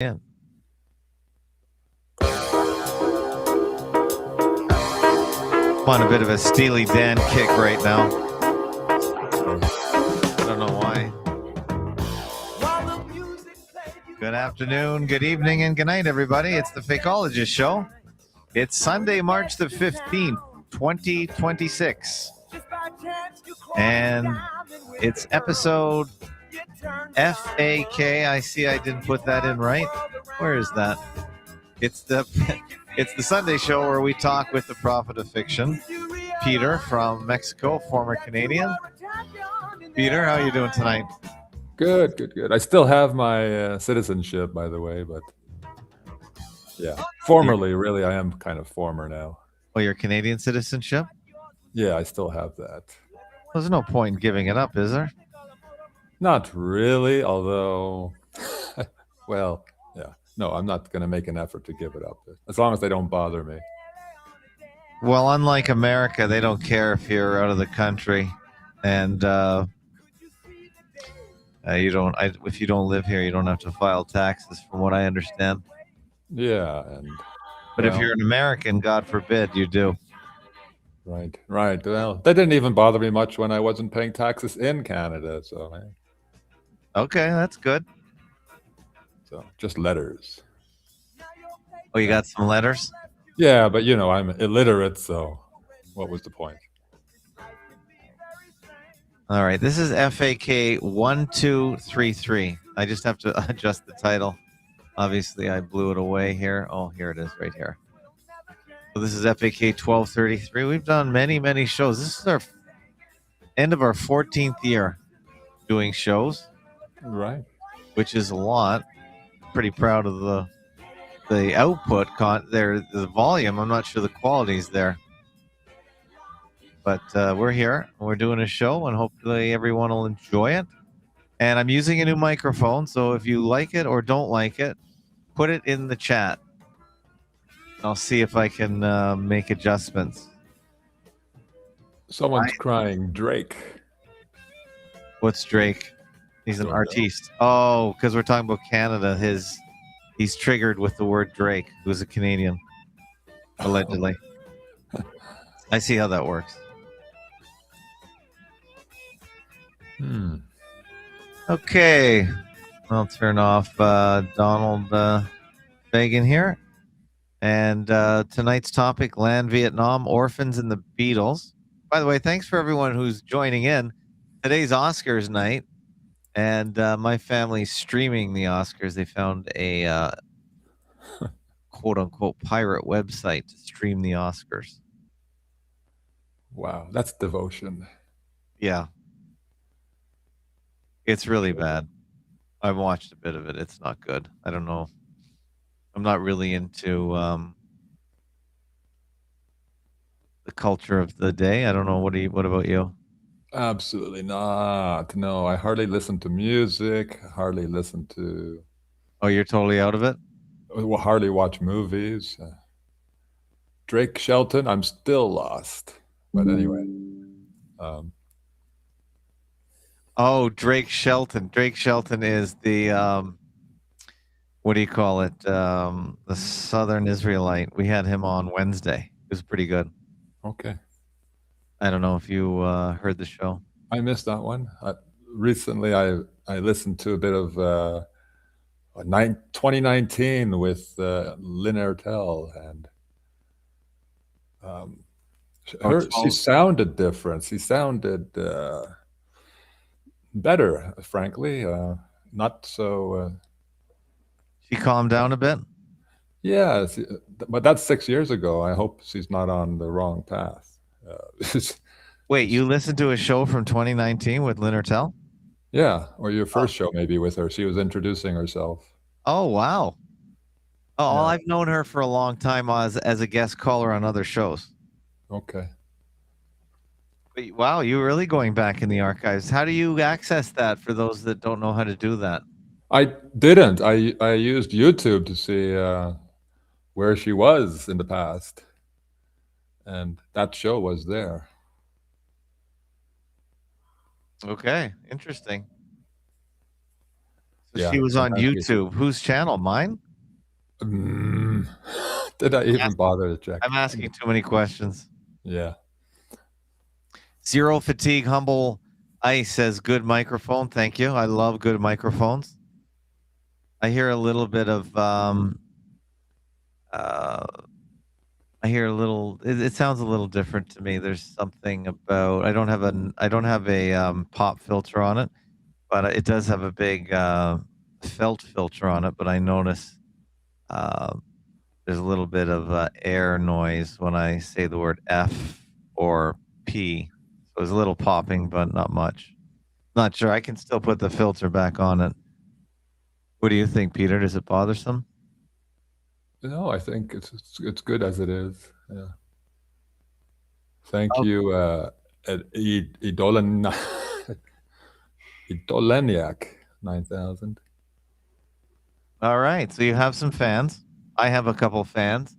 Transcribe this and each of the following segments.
Yeah. On a bit of a Steely Dan kick right now. I don't know why. Good afternoon, good evening, and good night, everybody. It's the Fakeologist Show. It's Sunday, March the 15th, 2026. And it's episode FAK. I see I didn't put that in right. Where is that? It's the Sunday show where we talk with the prophet of fiction, Peter from Mexico, former Canadian. Peter, how are you doing tonight? Good. I still have my citizenship, by the way, but yeah, formerly, really, I am kind of former now. Oh, your Canadian citizenship? Yeah, I still have that. There's no point in giving it up, is there? Not really, although, well, yeah. No, I'm not going to make an effort to give it up, as long as they don't bother me. Well, unlike America, they don't care if you're out of the country, and you don't. If you don't live here, you don't have to file taxes, from what I understand. Yeah, but if you're an American, God forbid, you do. Right. Well, that didn't even bother me much when I wasn't paying taxes in Canada, so. Okay, that's good. So just letters. Oh, you got some letters? Yeah, but I'm illiterate, so what was the point? All right, this is FAK1233. I just have to adjust the title. Obviously, I blew it away here. Oh, here it is right here. So this is FAK1233. We've done many shows. This is our end of our 14th year doing shows. Right. Which is a lot. Pretty proud of the output the volume. I'm not sure the quality's there. But we're here. We're doing a show, and hopefully everyone will enjoy it. And I'm using a new microphone, so if you like it or don't like it, put it in the chat. I'll see if I can make adjustments. Someone's crying Drake. What's Drake? He's an artiste. Oh, because we're talking about Canada. He's triggered with the word Drake, who's a Canadian, allegedly. I see how that works. Okay, I'll turn off Donald Fagan here. And tonight's topic, Land, Vietnam, Orphans, and the Beatles. By the way, thanks for everyone who's joining in. Today's Oscars night, and my family's streaming the Oscars. They found a quote-unquote pirate website to stream the Oscars. Wow, that's devotion. Yeah. It's really bad. I've watched a bit of it. It's not good. I don't know. I'm not really into the culture of the day. I don't know. What about you? Absolutely not. No, I hardly listen to music. Hardly listen to. Oh, you're totally out of it? Hardly watch movies. Drake Shelton, I'm still lost. But anyway. Oh, Drake Shelton. Drake Shelton is the what do you call it? The Southern Israelite. We had him on Wednesday. It was pretty good. Okay. I don't know if you heard the show. I missed that one. Recently, I listened to a bit of 2019 with Lynn Ertel, and she sounded different. She sounded better, frankly. Not so. She calmed down a bit? Yeah, but that's 6 years ago. I hope she's not on the wrong path. Wait, you listened to a show from 2019 with Lynn Ertel? Yeah, or your first show maybe with her. She was introducing herself. Oh, wow. Oh, yeah. I've known her for a long time as a guest caller on other shows. Okay. Wow, you're really going back in the archives. How do you access that for those that don't know how to do that? I didn't. I used YouTube to see where she was in the past. And that show was there. Okay, interesting. So Yeah, she was on sometimes YouTube. Whose channel? Mine? Did I even bother to check? I'm asking too many questions. Yeah. Zero Fatigue Humble Ice says, good microphone. Thank you. I love good microphones. I hear a little bit of I hear a little it sounds a little different to me. There's something about I don't have a pop filter on it, but it does have a big felt filter on it, but I notice uh, there's a little bit of air noise when I say the word F or P. So there's a little popping, but not much. Not sure. I can still put the filter back on it. What do you think, Peter? Does it bothersome? No, I think it's good as it is. Yeah. Thank Oh, you, Idolen Idoleniac 9000. all right. So you have some fans. I have a couple fans.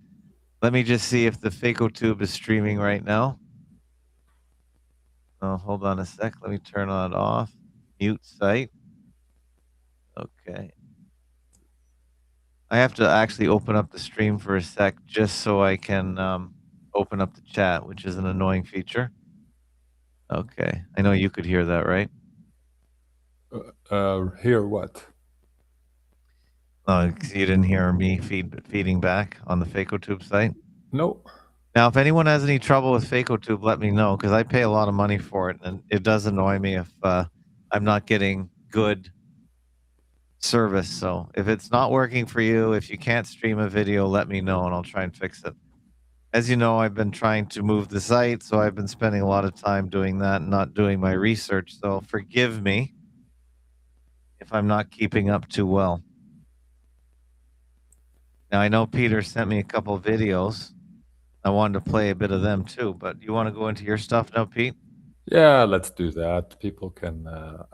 Let me just see if the FAKO-Tube is streaming right now. Oh, hold on a sec. Let me turn it off. Mute site. Okay. I have to actually open up the stream for a sec just so I can open up the chat, which is an annoying feature. Okay. I know you could hear that, right? Hear what? Oh, 'cause you didn't hear me feeding back on the FAKO-Tube site? No. Now, if anyone has any trouble with FAKO-Tube, let me know because I pay a lot of money for it, and it does annoy me if I'm not getting good service. So if it's not working for you, if you can't stream a video, let me know and I'll try and fix it. As you know, I've been trying to move the site, so I've been spending a lot of time doing that and not doing my research. So forgive me if I'm not keeping up too well. Now, I know Peter sent me a couple of videos. I wanted to play a bit of them too, but you want to go into your stuff now, Pete? Yeah, let's do that. People can,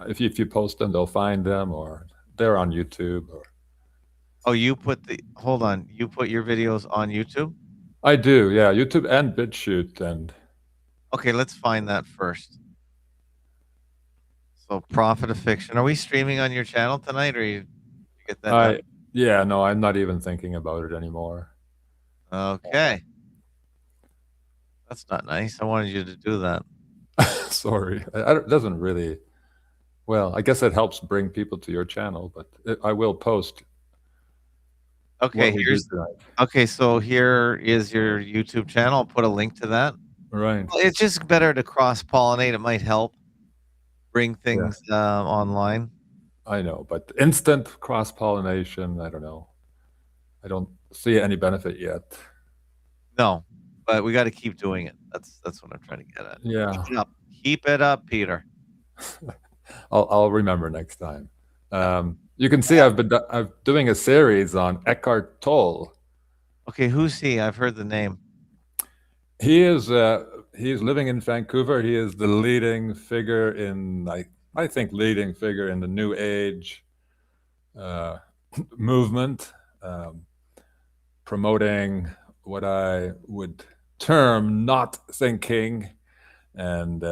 if you post them, they'll find them, or they're on YouTube. Or Oh, hold on. You put your videos on YouTube? I do, yeah, YouTube and BitChute, and Okay, let's find that first. So, Prophet of Fiction. Are we streaming on your channel tonight, or you get that done? yeah, no, I'm not even thinking about it anymore. Okay. That's not nice. I wanted you to do that. Sorry, it doesn't really. Well, I guess it helps bring people to your channel, but I will post. Okay, what we do tonight. Okay, so here is your YouTube channel. I'll put a link to that. Right. Well, it's just better to cross-pollinate. It might help bring things online. I know, but instant cross-pollination, I don't know. I don't see any benefit yet. No, but we got to keep doing it. That's what I'm trying to get at. Yeah. Keep it up. Keep it up, Peter. I'll remember next time. You can see I'm doing a series on Eckhart Tolle. Okay, who's he? I've heard the name. He is living in Vancouver. He is the leading figure in I think leading figure in the New Age movement, promoting what I would term not thinking and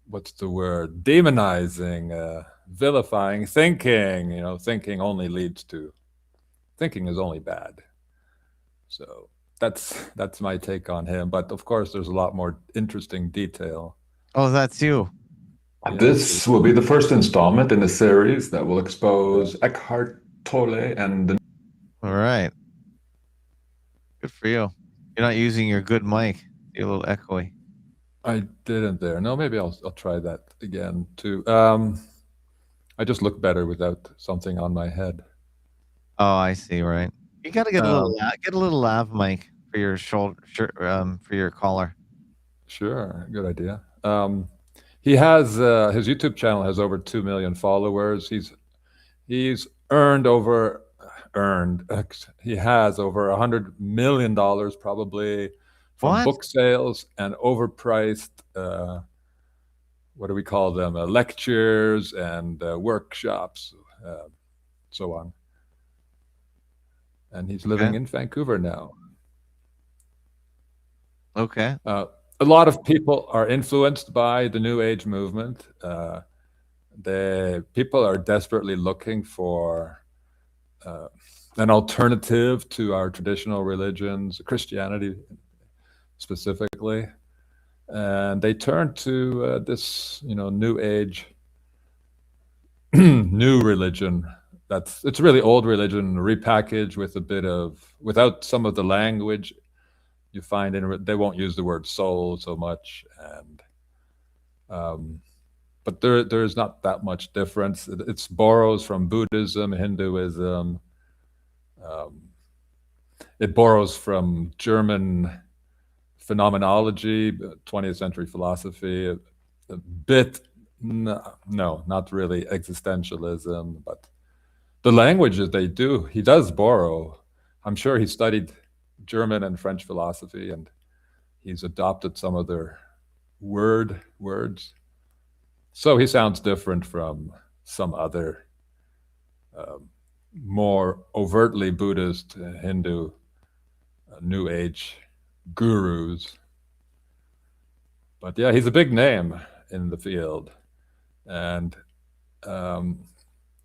what's the word? Demonizing, vilifying thinking. You know, thinking is only bad. So that's my take on him. But of course, there's a lot more interesting detail. Oh, that's you. This will be the first installment in a series that will expose Eckhart Tolle and the. All right. Good for you. You're not using your good mic. You're a little echoey. I didn't there. No, maybe I'll try that again too. I just look better without something on my head. Oh, I see. Right. You got to get a little lav mic for your shoulder, for your collar. Sure, good idea. He has his YouTube channel has over 2 million followers. He has over $100 million probably from book sales and overpriced what do we call them, lectures and workshops, so on. And he's living in Vancouver now. Okay. A lot of people are influenced by the New Age movement. the people are desperately looking for an alternative to our traditional religions, Christianity specifically, and they turn to this, new age, new religion. It's really old religion repackaged with a bit of, without some of the language you find in. They won't use the word soul so much, and but there's not that much difference. It borrows from Buddhism, Hinduism. It borrows from German phenomenology, 20th century philosophy, a bit, no, not really existentialism, but the languages he does borrow. I'm sure he studied German and French philosophy, and he's adopted some of their words. So he sounds different from some other more overtly Buddhist, Hindu, New Age gurus. But yeah, he's a big name in the field. And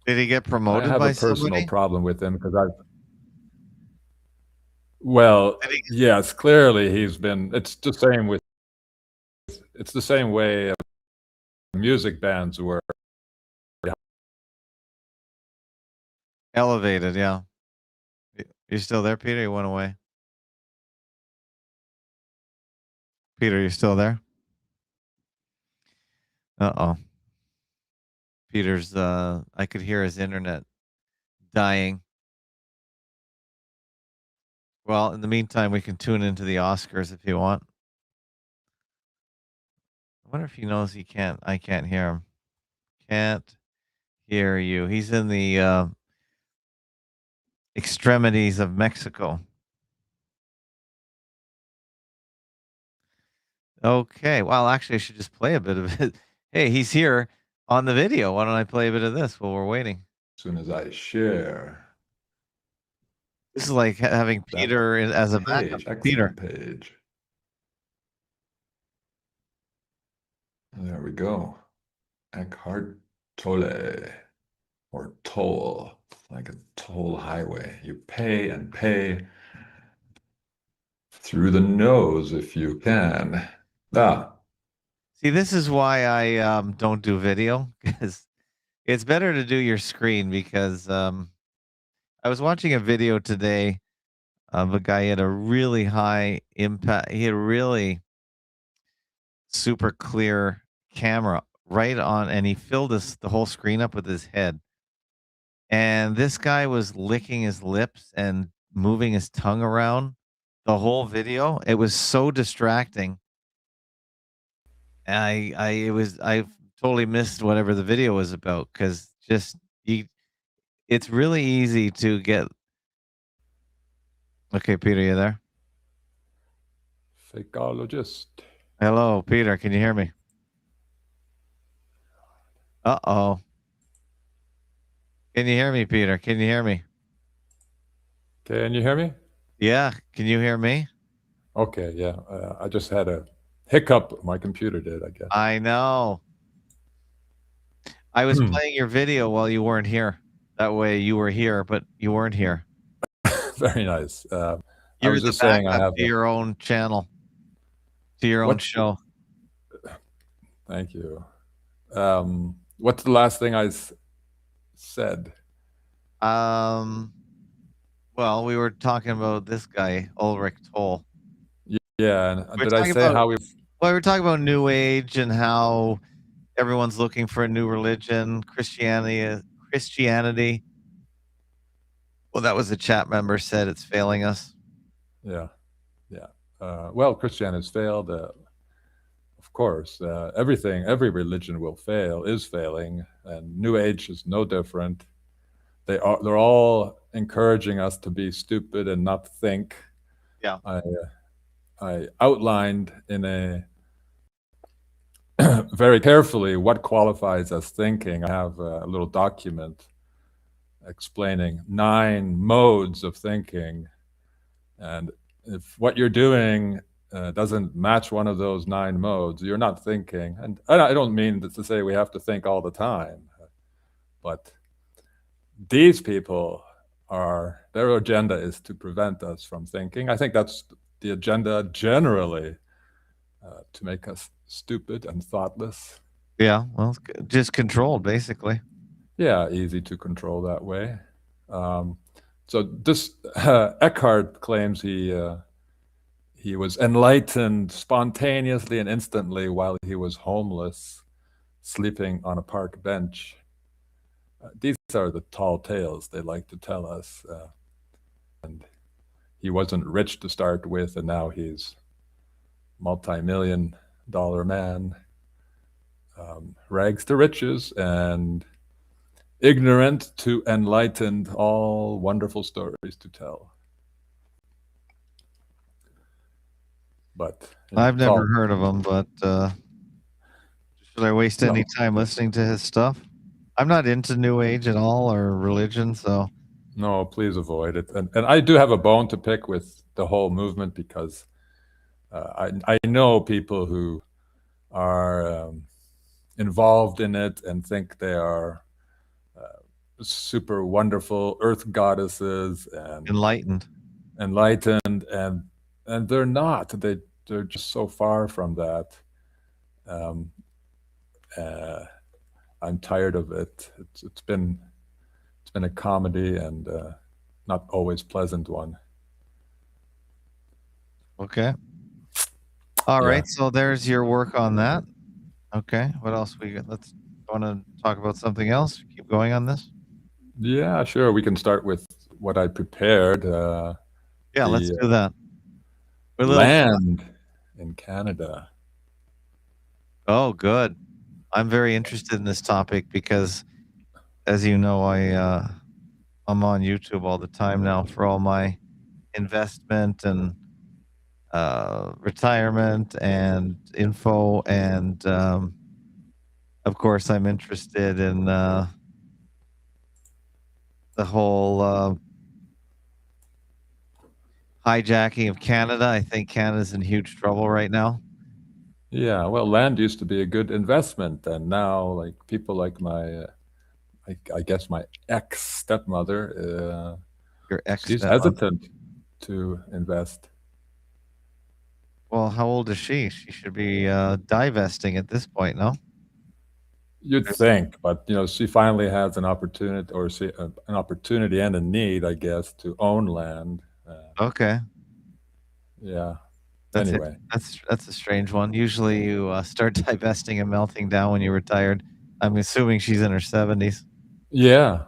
did he get promoted I have by a personal somebody? problem with him because yes, clearly it's the same way music bands were Elevated, yeah. You still there, Peter? You went away. Peter, you still there? Uh-oh. Peter's, I could hear his internet dying. Well, in the meantime, we can tune into the Oscars if you want. I wonder if he knows I can't hear him. Can't hear you. He's in the extremities of Mexico. Okay. Well, actually, I should just play a bit of it. Hey, he's here on the video. Why don't I play a bit of this while we're waiting? As soon as I share. This is like having Peter as a backup. Peter. Page. There we go. Eckhart Tolle, or toll, like a toll highway. You pay and pay through the nose if you can. See, this is why I don't do video, because it's better to do your screen, because I was watching a video today of a guy. He had a really high impact. He had a really super clear camera right on, and he filled the whole screen up with his head. And this guy was licking his lips and moving his tongue around the whole video. It was so distracting. And I totally missed whatever the video was about, because it's really easy to get. Okay, Peter, you there? Fakeologist. Hello, Peter. Can you hear me? Uh-oh. Can you hear me, Peter? Can you hear me? Can you hear me? Yeah. Can you hear me? Okay, yeah. I just had a hiccup. My computer did, I guess. I know. I was playing your video while you weren't here. That way you were here, but you weren't here. Very nice. I was just saying I have your own channel, to your own show. Thank you. What's the last thing I said? Well, we were talking about this guy, Ulrich Tolle. Yeah, and did I say how we? Well, we were talking about New Age and how everyone's looking for a new religion, Christianity. Well, that was a chat member said it's failing us. Yeah. Well, Christianity has failed. Of course, every religion is failing, and New Age is no different. They're all encouraging us to be stupid and not think. Yeah. I outlined in a very carefully what qualifies as thinking. I have a little document explaining 9 modes of thinking, and if what you're doing doesn't match one of those 9 modes, you're not thinking. And I don't mean to say we have to think all the time, but these people their agenda is to prevent us from thinking. I think that's the agenda generally, to make us stupid and thoughtless. Yeah, well, just controlled, basically. Yeah, easy to control that way. So this Eckhart claims he was enlightened spontaneously and instantly while he was homeless, sleeping on a park bench. These are the tall tales they like to tell us. And he wasn't rich to start with, and now he's multi-million-dollar man, rags to riches, and ignorant to enlightened, all wonderful stories to tell. But I've never heard of him, but should I waste any time listening to his stuff? I'm not into New Age at all or religion, so. No, please avoid it. And I do have a bone to pick with the whole movement, because I know people who are involved in it and think they are super wonderful earth goddesses and enlightened, and they're not. They're just so far from that. I'm tired of it. It's been a comedy, and not always pleasant one. Okay. All right. So there's your work on that. Okay. What else we got? Let's want to talk about something else. Keep going on this. Yeah, sure. We can start with what I prepared. Yeah, let's do that. Land in Canada. Oh, good. I'm very interested in this topic because, as you know, I'm on YouTube all the time now for all my investment and retirement and info, and of course I'm interested in the whole hijacking of Canada. I think Canada's in huge trouble right now. Yeah, well, land used to be a good investment, and now, like, people like my I guess my ex-stepmother, she's hesitant to invest. Well, how old is she? She should be divesting at this point, no? You'd think, but she finally has an opportunity, or an opportunity and a need, I guess, to own land. Okay. Yeah. Anyway, that's a strange one. Usually, you start divesting and melting down when you're retired. I'm assuming she's in her 70s. Yeah,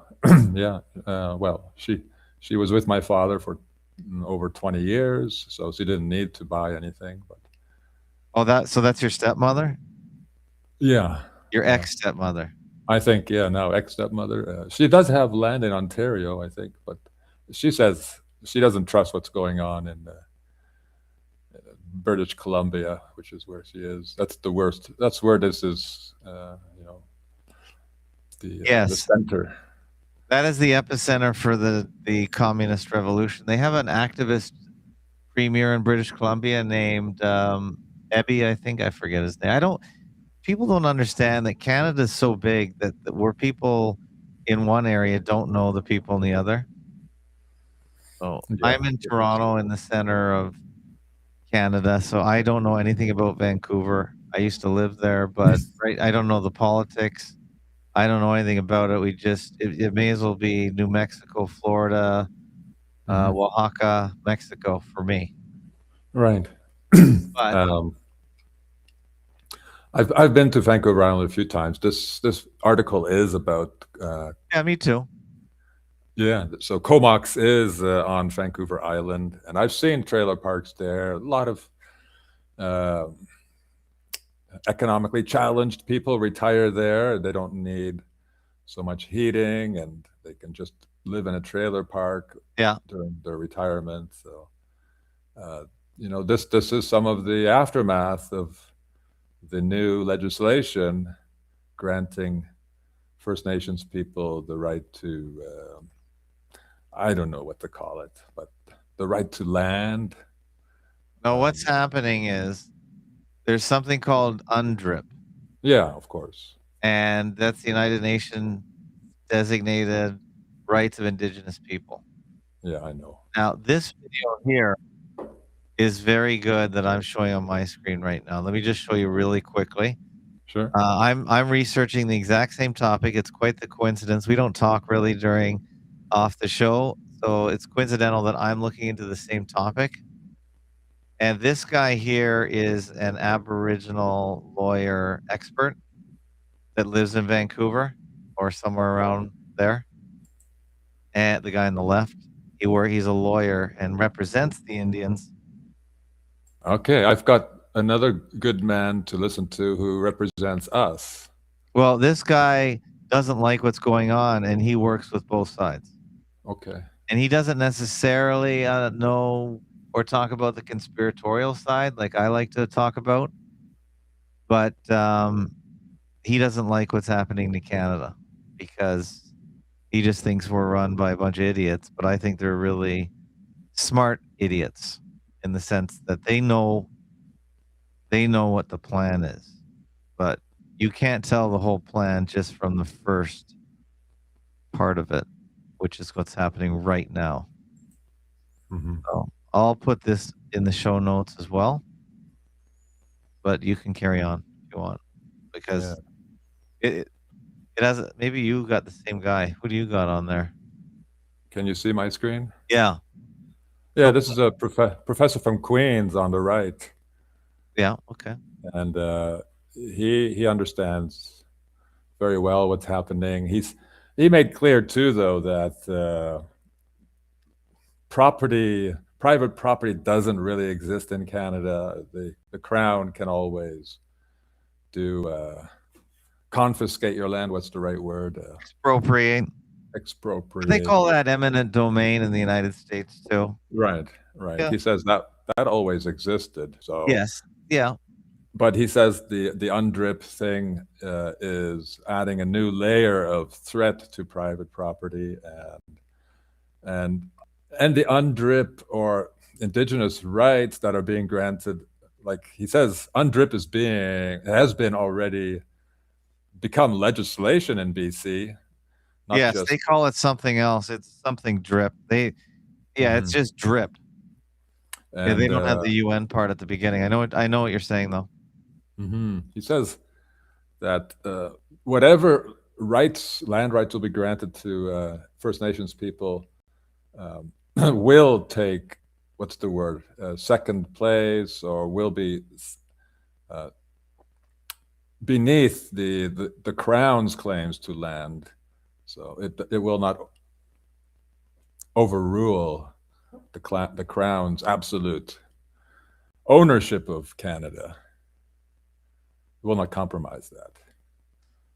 yeah. Well, she was with my father for over 20 years, so she didn't need to buy anything. But so that's your stepmother? Yeah, your ex-stepmother. I think, yeah, now ex-stepmother. She does have land in Ontario, I think, but she says she doesn't trust what's going on in British Columbia, which is where she is. That's the worst. That's where this is, the center. That is the epicenter for the communist revolution. They have an activist premier in British Columbia named Ebby, I think. I forget his name. People don't understand that Canada is so big that where people in one area don't know the people in the other. So I'm in Toronto, in the center of Canada, so I don't know anything about Vancouver. I used to live there, but I don't know the politics. I don't know anything about it. It may as well be New Mexico, Florida, Oaxaca, Mexico for me. Right. But I've been to Vancouver Island a few times. This article is about. Yeah, me too. Yeah, so Comox is on Vancouver Island, and I've seen trailer parks there. A lot of economically challenged people retire there. They don't need so much heating, and they can just live in a trailer park during their retirement. So, this is some of the aftermath of the new legislation granting First Nations people the right to, I don't know what to call it, but the right to land. No, what's happening is there's something called UNDRIP, Yeah, of course. and that's the United Nations designated rights of indigenous people. Yeah, I know. Now, this video here is very good that I'm showing on my screen right now. Let me just show you really quickly. Sure. I'm researching the exact same topic. It's quite the coincidence. We don't talk really during off the show, so it's coincidental that I'm looking into the same topic. And this guy here is an Aboriginal lawyer expert that lives in Vancouver or somewhere around there. And the guy on the left, he's a lawyer and represents the Indians. Okay, I've got another good man to listen to who represents us. Well, this guy doesn't like what's going on, and he works with both sides. Okay. And he doesn't necessarily know or talk about the conspiratorial side like I like to talk about, but he doesn't like what's happening to Canada because he just thinks we're run by a bunch of idiots. But I think they're really smart idiots in the sense that they know what the plan is, but you can't tell the whole plan just from the first part of it, which is what's happening right now. Mm-hmm. So I'll put this in the show notes as well, but you can carry on if you want because it has maybe you got the same guy. Who do you got on there? Can you see my screen? Yeah. Yeah, this is a professor from Queens on the right. Yeah. Okay. And he understands very well what's happening. He made clear too, though, that private property doesn't really exist in Canada. The crown can always confiscate your land. What's the right word? Expropriate. Expropriate. They call that eminent domain in the United States too. Right. Yeah. He says that always existed. So yes, yeah. But he says the UNDRIP thing is adding a new layer of threat to private property, and the UNDRIP or indigenous rights that are being granted, like he says, UNDRIP has been already become legislation in BC. Yes, they call it something else. It's something drip. It's just drip. And they don't have the UN part at the beginning. I know what you're saying though. Mm-hmm. He says that whatever land rights will be granted to First Nations people will take, what's the word, second place, or will be beneath the Crown's claims to land. So it will not overrule the Crown's absolute ownership of Canada. It will not compromise that.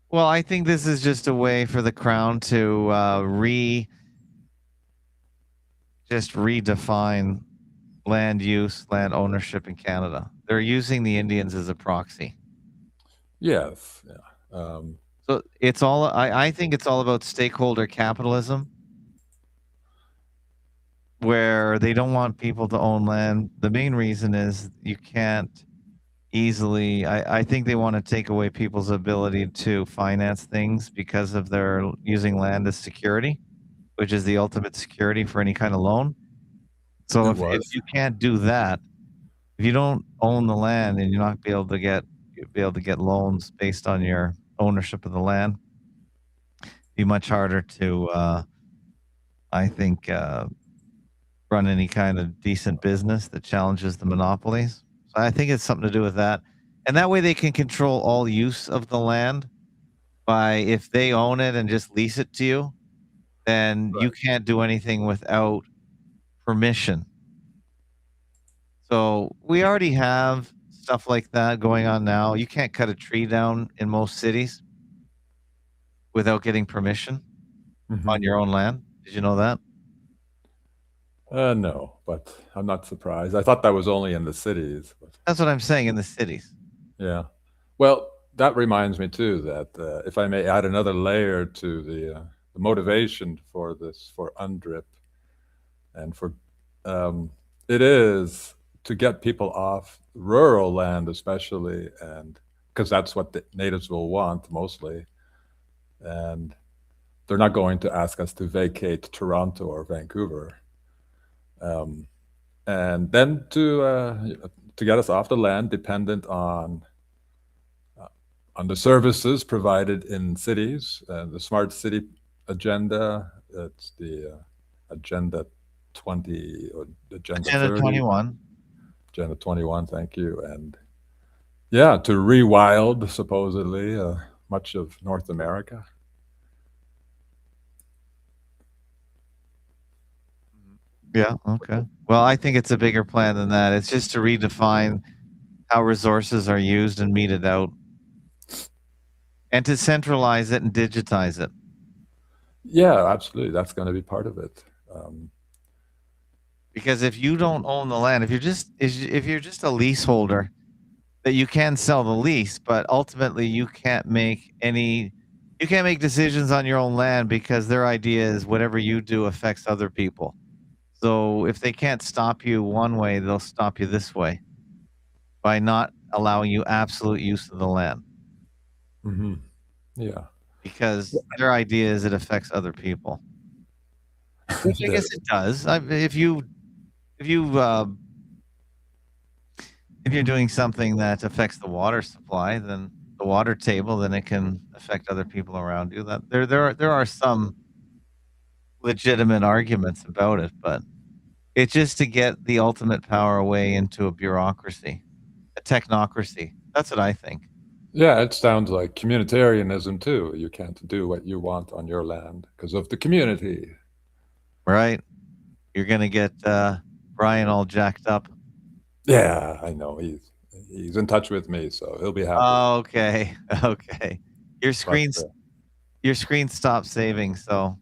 Well, I think this is just a way for the Crown to redefine land use, land ownership in Canada. They're using the Indians as a proxy. Yes. Yeah. So it's all. I think it's all about stakeholder capitalism, where they don't want people to own land. The main reason is you can't easily. I think they want to take away people's ability to finance things because of their using land as security, which is the ultimate security for any kind of loan. So if you can't do that, if you don't own the land and you're not be able to get loans based on your ownership of the land, it'd be much harder to, I think, run any kind of decent business that challenges the monopolies. So I think it's something to do with that. And that way they can control all use of the land by if they own it and just lease it to you, then you can't do anything without permission. So we already have stuff like that going on now. You can't cut a tree down in most cities without getting permission on your own land. Did you know that? No, but I'm not surprised. I thought that was only in the cities. But... That's what I'm saying, in the cities. Yeah. Well, that reminds me too that if I may add another layer to the motivation for UNDRIP, and for it is to get people off rural land, especially, and because that's what the natives will want mostly, and they're not going to ask us to vacate Toronto or Vancouver, and then to get us off the land, dependent on the services provided in cities, the smart city agenda. It's the agenda 20 or agenda Agenda 30. 21. Agenda 21, thank you. And yeah, to rewild supposedly much of North America. Yeah, okay. Well, I think it's a bigger plan than that. It's just to redefine how resources are used and meted out, and to centralize it and digitize it. Yeah, absolutely. That's going to be part of it. Because if you don't own the land, if you're just a leaseholder, that you can sell the lease, but ultimately you can't make decisions on your own land, because their idea is whatever you do affects other people. So if they can't stop you one way, they'll stop you this way by not allowing you absolute use of the land, Mm-hmm. Yeah. because their idea is it affects other people. Which I guess it does. If you're doing something that affects the water supply, then the water table, then it can affect other people around you. That there are some legitimate arguments about it, but it's just to get the ultimate power away into a bureaucracy, a technocracy. That's what I think. Yeah, it sounds like communitarianism too. You can't do what you want on your land because of the community. Right? You're gonna get Brian all jacked up. Yeah, I know. He's in touch with me, so he'll be happy. Okay. Okay. Your screen's stopped saving, so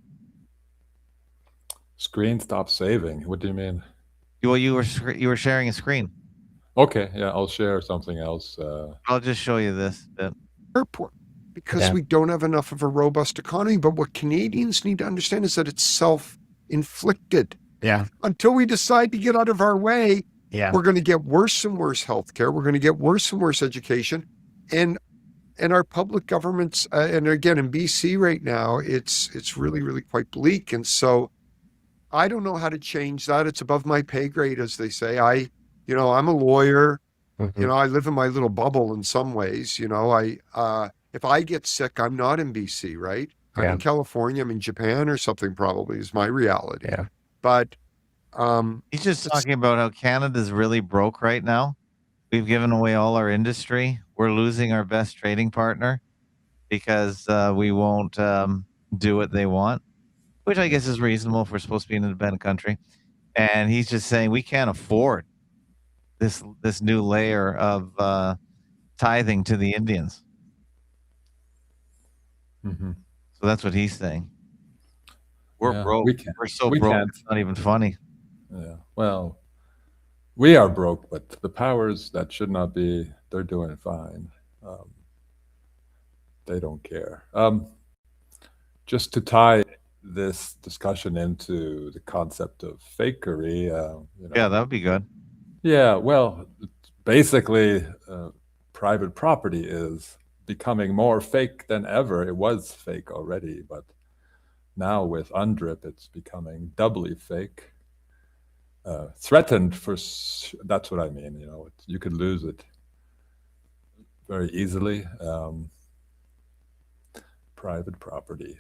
Screen stop saving. What do you mean? well, you were sharing a screen. Okay, yeah, I'll share something else. I'll just show you this bit. Airport, because Yeah. we don't have enough of a robust economy. But what Canadians need to understand is that it's self-inflicted. Yeah. Until we decide to get out of our way, Yeah. we're going to get worse and worse healthcare. We're going to get worse and worse education, and our public governments. And again, in BC right now, it's really, really quite bleak. And so, I don't know how to change that. It's above my pay grade, as they say. I'm a lawyer. Mhm. I live in my little bubble in some ways. If I get sick, I'm not in BC, right? I'm Yeah. in California. I'm in Japan or something. Probably is my reality. Yeah. But He's just talking about how Canada's really broke right now. We've given away all our industry. We're losing our best trading partner because we won't do what they want, which I guess is reasonable if we're supposed to be an independent country. And he's just saying we can't afford this new layer of tithing to the Indians. Mhm. So that's what he's saying. We're Yeah, broke. we can't- We're so we broke, can't. it's not even funny. Yeah. Well, we are broke, but the powers that should not be, they're doing fine. They don't care. Just to tie this discussion into the concept of fakery, Yeah, that would be good. yeah, well, basically, private property is becoming more fake than ever. It was fake already, but now with UNDRIP, it's becoming doubly fake. Threatened that's what I mean. You could lose it very easily. Private property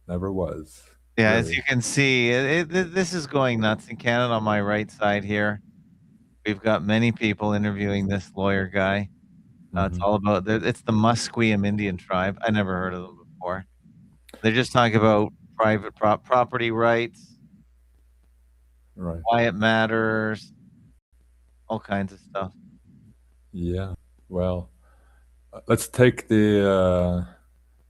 never was. Yeah, really. as you can see, this is going nuts in Canada. On my right side here, we've got many people interviewing this lawyer guy. It's all about it's the Musqueam Indian tribe. I never heard of them before. They're just talking about private property rights, Right. why it matters, all kinds of stuff. Yeah. Well, let's take the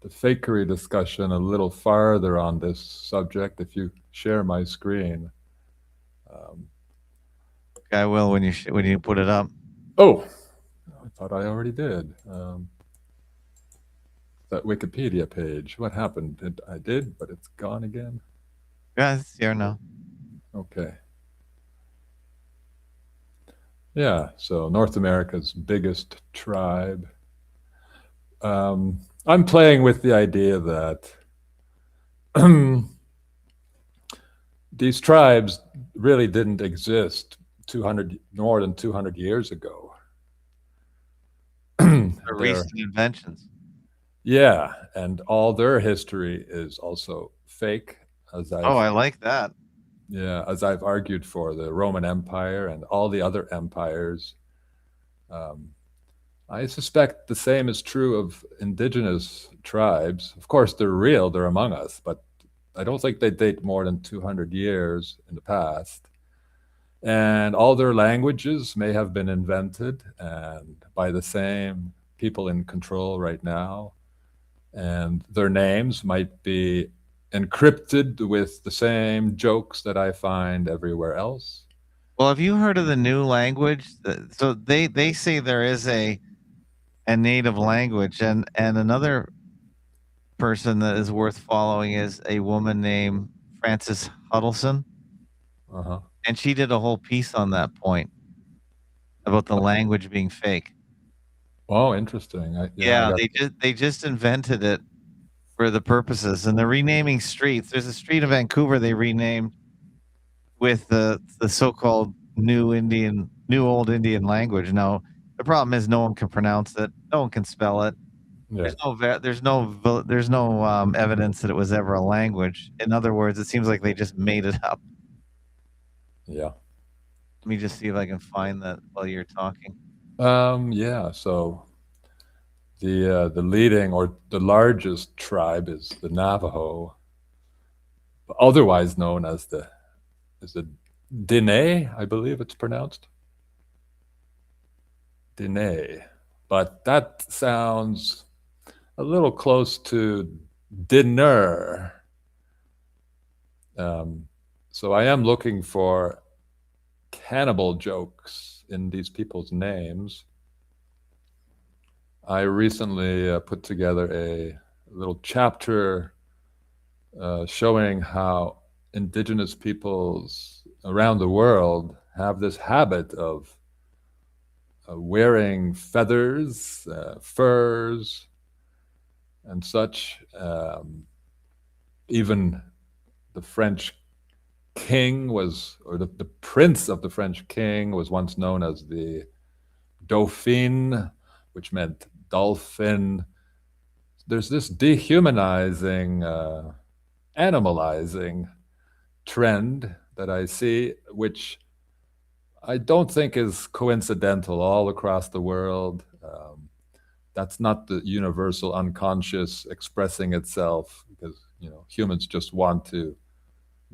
fakery discussion a little farther on this subject. If you share my screen. Okay, I will when you put it up. Oh, I thought I already did. That Wikipedia page. What happened? I did, but it's gone again. Yeah, it's here now. Okay. Yeah, so North America's biggest tribe. I'm playing with the idea that these tribes really didn't exist 200 more than 200 years ago. They're They're, recent inventions. yeah, and all their history is also fake, as Oh, I've I like that. yeah, as I've argued for the Roman Empire and all the other empires. Um, I suspect the same is true of indigenous tribes. Of course, they're real, they're among us, but I don't think they date more than 200 years in the past. And all their languages may have been invented and by the same people in control right now. And their names might be encrypted with the same jokes that I find everywhere else. Well, have you heard of the new language? So they say there is a native language, and another person that is worth following is a woman named Frances Huddleston, Uh-huh. and she did a whole piece on that point about the language being fake. Oh, interesting. I Yeah, got they just invented it for the purposes, and they're renaming streets. There's a street in Vancouver they renamed with the so-called new old Indian language. Now, the problem is no one can pronounce it, no one can spell it. yeah, There's no evidence that it was ever a language. In other words, it seems like they just made it up. yeah. Let me just see if I can find that while you're talking. Yeah, so the leading or the largest tribe is the Navajo, otherwise known as the Diné, I believe it's pronounced. Diné. But that sounds a little close to dinner. So I am looking for cannibal jokes in these people's names. I recently put together a little chapter showing how indigenous peoples around the world have this habit of wearing feathers, furs, and such. Even the French king was, or the prince of the French king was once known as the Dauphin, which meant dolphin. There's this dehumanizing, animalizing trend that I see, which I don't think is coincidental all across the world. That's not the universal unconscious expressing itself because humans just want to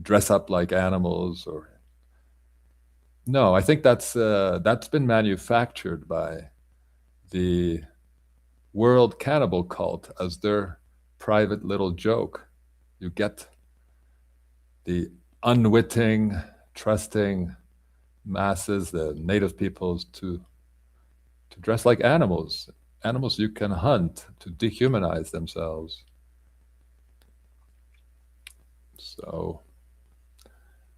dress up like animals. Or no, I think that's been manufactured by the world cannibal cult as their private little joke. You get the unwitting, trusting masses, the native peoples, to dress like animals you can hunt, to dehumanize themselves. So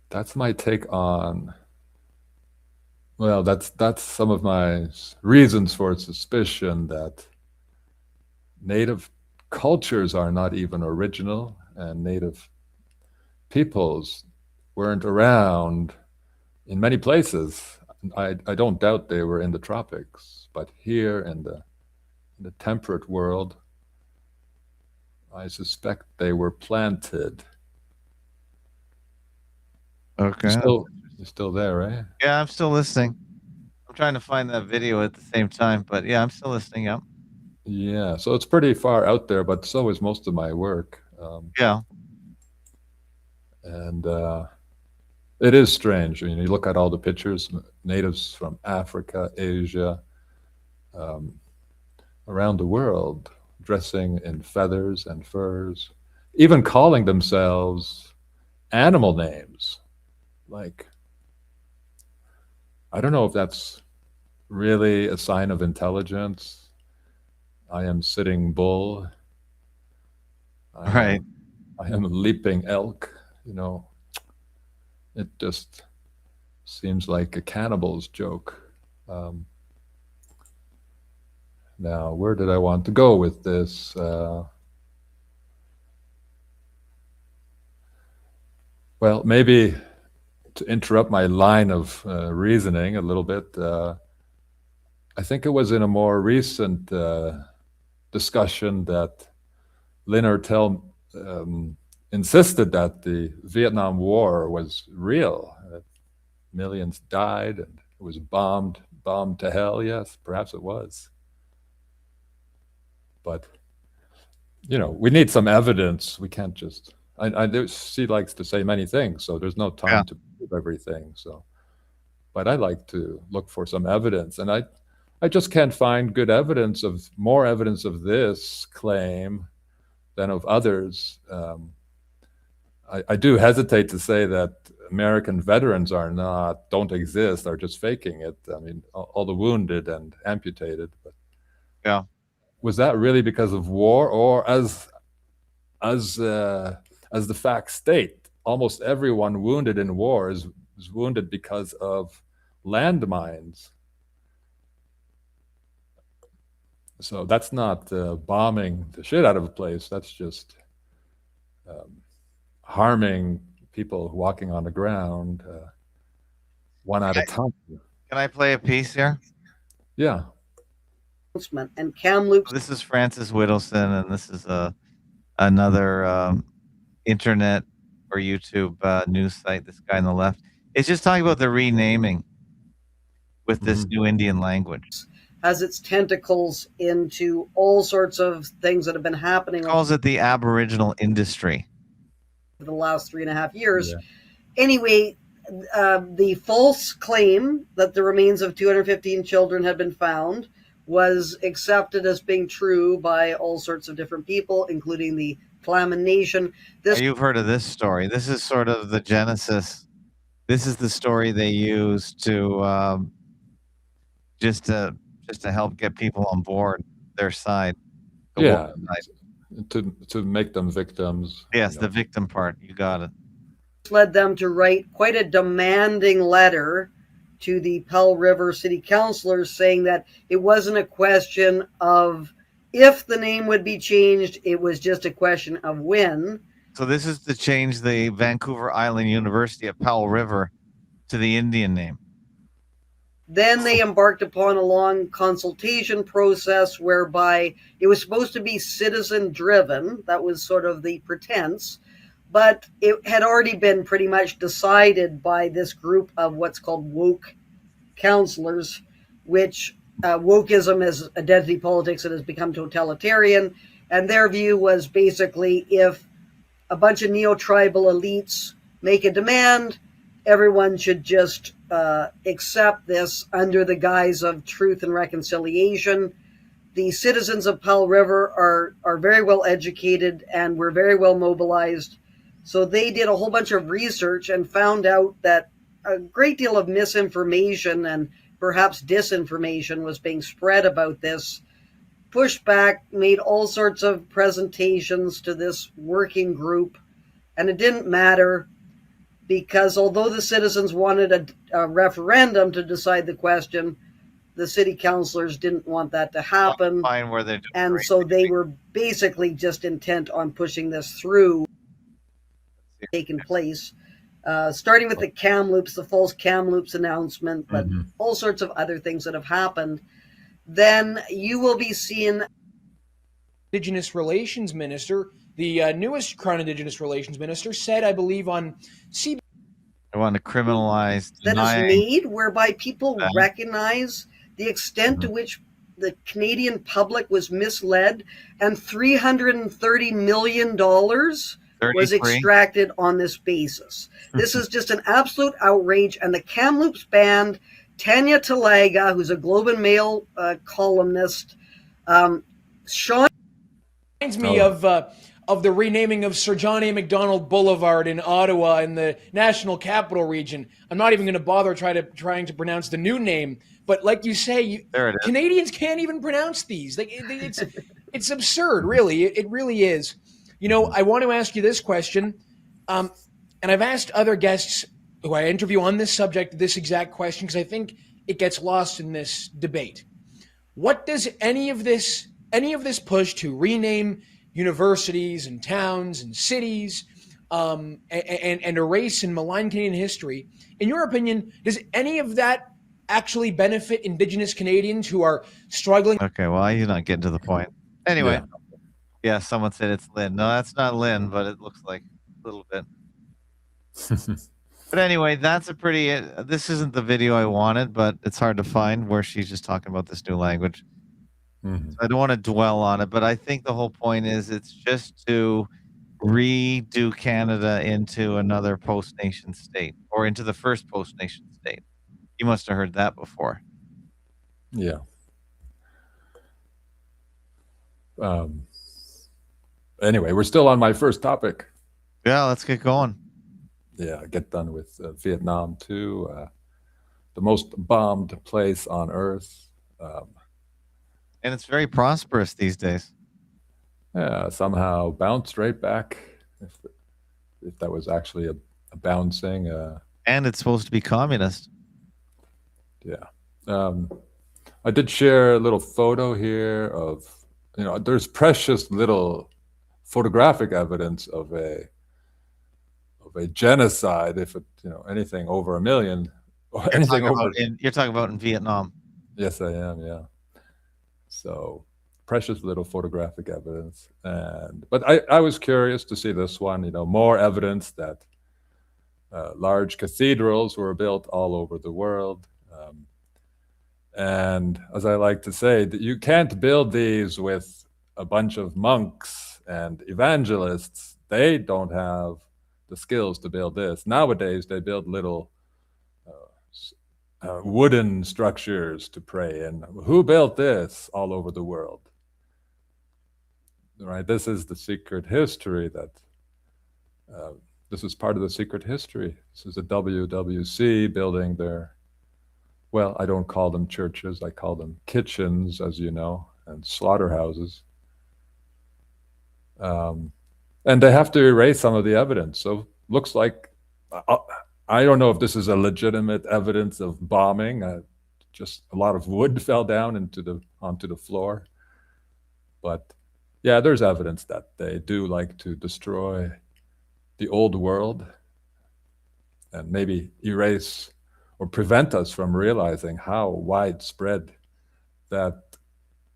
that's my take on. Well, that's some of my reasons for suspicion that native cultures are not even original, and native peoples weren't around in many places. I don't doubt they were in the tropics, but here in the temperate world, I suspect they were planted. Okay. You're still there, right? Yeah, I'm still listening. I'm trying to find that video at the same time, but yeah, I'm still listening. Yep. Yeah, so it's pretty far out there, but so is most of my work. Yeah. And it is strange. You look at all the pictures, natives from Africa, Asia, around the world, dressing in feathers and furs, even calling themselves animal names. Like, I don't know if that's really a sign of intelligence. I am sitting bull. Right. I am leaping elk. It just seems like a cannibal's joke. Now, where did I want to go with this? Well, maybe to interrupt my line of reasoning a little bit, I think it was in a more recent discussion that Lynn Ortel insisted that the Vietnam War was real. Millions died, and it was bombed to hell. Yes, perhaps it was. But, we need some evidence. We can't just... she likes to say many things, so there's no time to prove everything. So, but I like to look for some evidence, and I just can't find more evidence of this claim than of others. I do hesitate to say that American veterans don't exist, are just faking it. I mean, all the wounded and amputated. But yeah, was that really because of war, or as the facts state, almost everyone wounded in war is wounded because of landmines? So that's not bombing the shit out of a place. That's just harming people walking on the ground one at a time. Can I play a piece here? Yeah. And Kamloops. This is Francis Whittleson, and this is another internet or YouTube news site. This guy on the left. It's just talking about the renaming with this new Indian language. Has its tentacles into all sorts of things that have been happening. It calls it the Aboriginal industry. For the last 3.5 years. Yeah. Anyway, the false claim that the remains of 215 children had been found was accepted as being true by all sorts of different people, including the Klamath Nation. You've heard of this story. This is sort of the genesis. This is the story they use to just to help get people on board their side. Yeah, to make them victims. Yes, the victim part. You got it. Led them to write quite a demanding letter to the Pell River City Councilors, saying that it wasn't a question of if the name would be changed, it was just a question of when. So this is to change the Vancouver Island University at Powell River to the Indian name. Then they embarked upon a long consultation process whereby it was supposed to be citizen-driven. That was sort of the pretense. But it had already been pretty much decided by this group of what's called woke counselors, which wokeism is identity politics that has become totalitarian. And their view was basically if a bunch of neo-tribal elites make a demand, everyone should just accept this under the guise of truth and reconciliation. The citizens of Powell River are very well educated and were very well mobilized. So they did a whole bunch of research and found out that a great deal of misinformation and perhaps disinformation was being spread about this. Pushed back, made all sorts of presentations to this working group, and it didn't matter because although the citizens wanted a referendum to decide the question, the city councilors didn't want that to happen. And so they were basically just intent on pushing this through. Taken place, starting with the Kamloops, the false Kamloops announcement, but all sorts of other things that have happened. Then you will be seeing Indigenous Relations Minister, the newest Crown Indigenous Relations Minister, said, I believe, on CBC. They want to criminalize that is made whereby people recognize the extent to which the Canadian public was misled, and $330 million was extracted on this basis. This is just an absolute outrage. And the Kamloops band, Tanya Talaga, who's a Globe and Mail columnist, Sean reminds me of the renaming of Sir John A. Macdonald Boulevard in Ottawa in the National Capital Region. I'm not even going to bother trying to pronounce the new name, but like you say, Canadians can't even pronounce these. It's absurd, really. It really is. You know, I want to ask you this question, and I've asked other guests who I interview on this subject this exact question because I think it gets lost in this debate. What does any of this push to rename universities and towns and cities and erase and malign Canadian history, in your opinion, does any of that actually benefit Indigenous Canadians who are struggling? Okay, well, you're not getting to the point. Anyway, yeah, someone said it's Lynn. No, that's not Lynn, but it looks like a little bit. But anyway, that's a pretty. This isn't the video I wanted, but it's hard to find where she's just talking about this new language. Mhm. So I don't want to dwell on it, but I think the whole point is it's just to redo Canada into another post-nation state, or into the first post-nation state. You must have heard that before. Yeah. Anyway, we're still on my first topic. Yeah, let's get going. Yeah, get done with Vietnam too. The most bombed place on earth. And it's very prosperous these days. Yeah, somehow bounced right back. If that was actually a bouncing. And it's supposed to be communist. Yeah. I did share a little photo here of, there's precious little photographic evidence of a genocide, if it, anything over 1 million, or anything over. You're talking about in Vietnam. Yes, I am. Yeah. So precious little photographic evidence, but I was curious to see this one. More evidence that large cathedrals were built all over the world. And as I like to say, that you can't build these with a bunch of monks and evangelists. They don't have the skills to build this. Nowadays, they build little wooden structures to pray in. Who built this all over the world? Right? This is the secret history this is part of the secret history. This is the WWC building their, well, I don't call them churches, I call them kitchens, as you know, and slaughterhouses. And they have to erase some of the evidence. So looks like, I don't know if this is a legitimate evidence of bombing. Just a lot of wood fell down onto the floor. But yeah, there's evidence that they do like to destroy the old world and maybe erase or prevent us from realizing how widespread that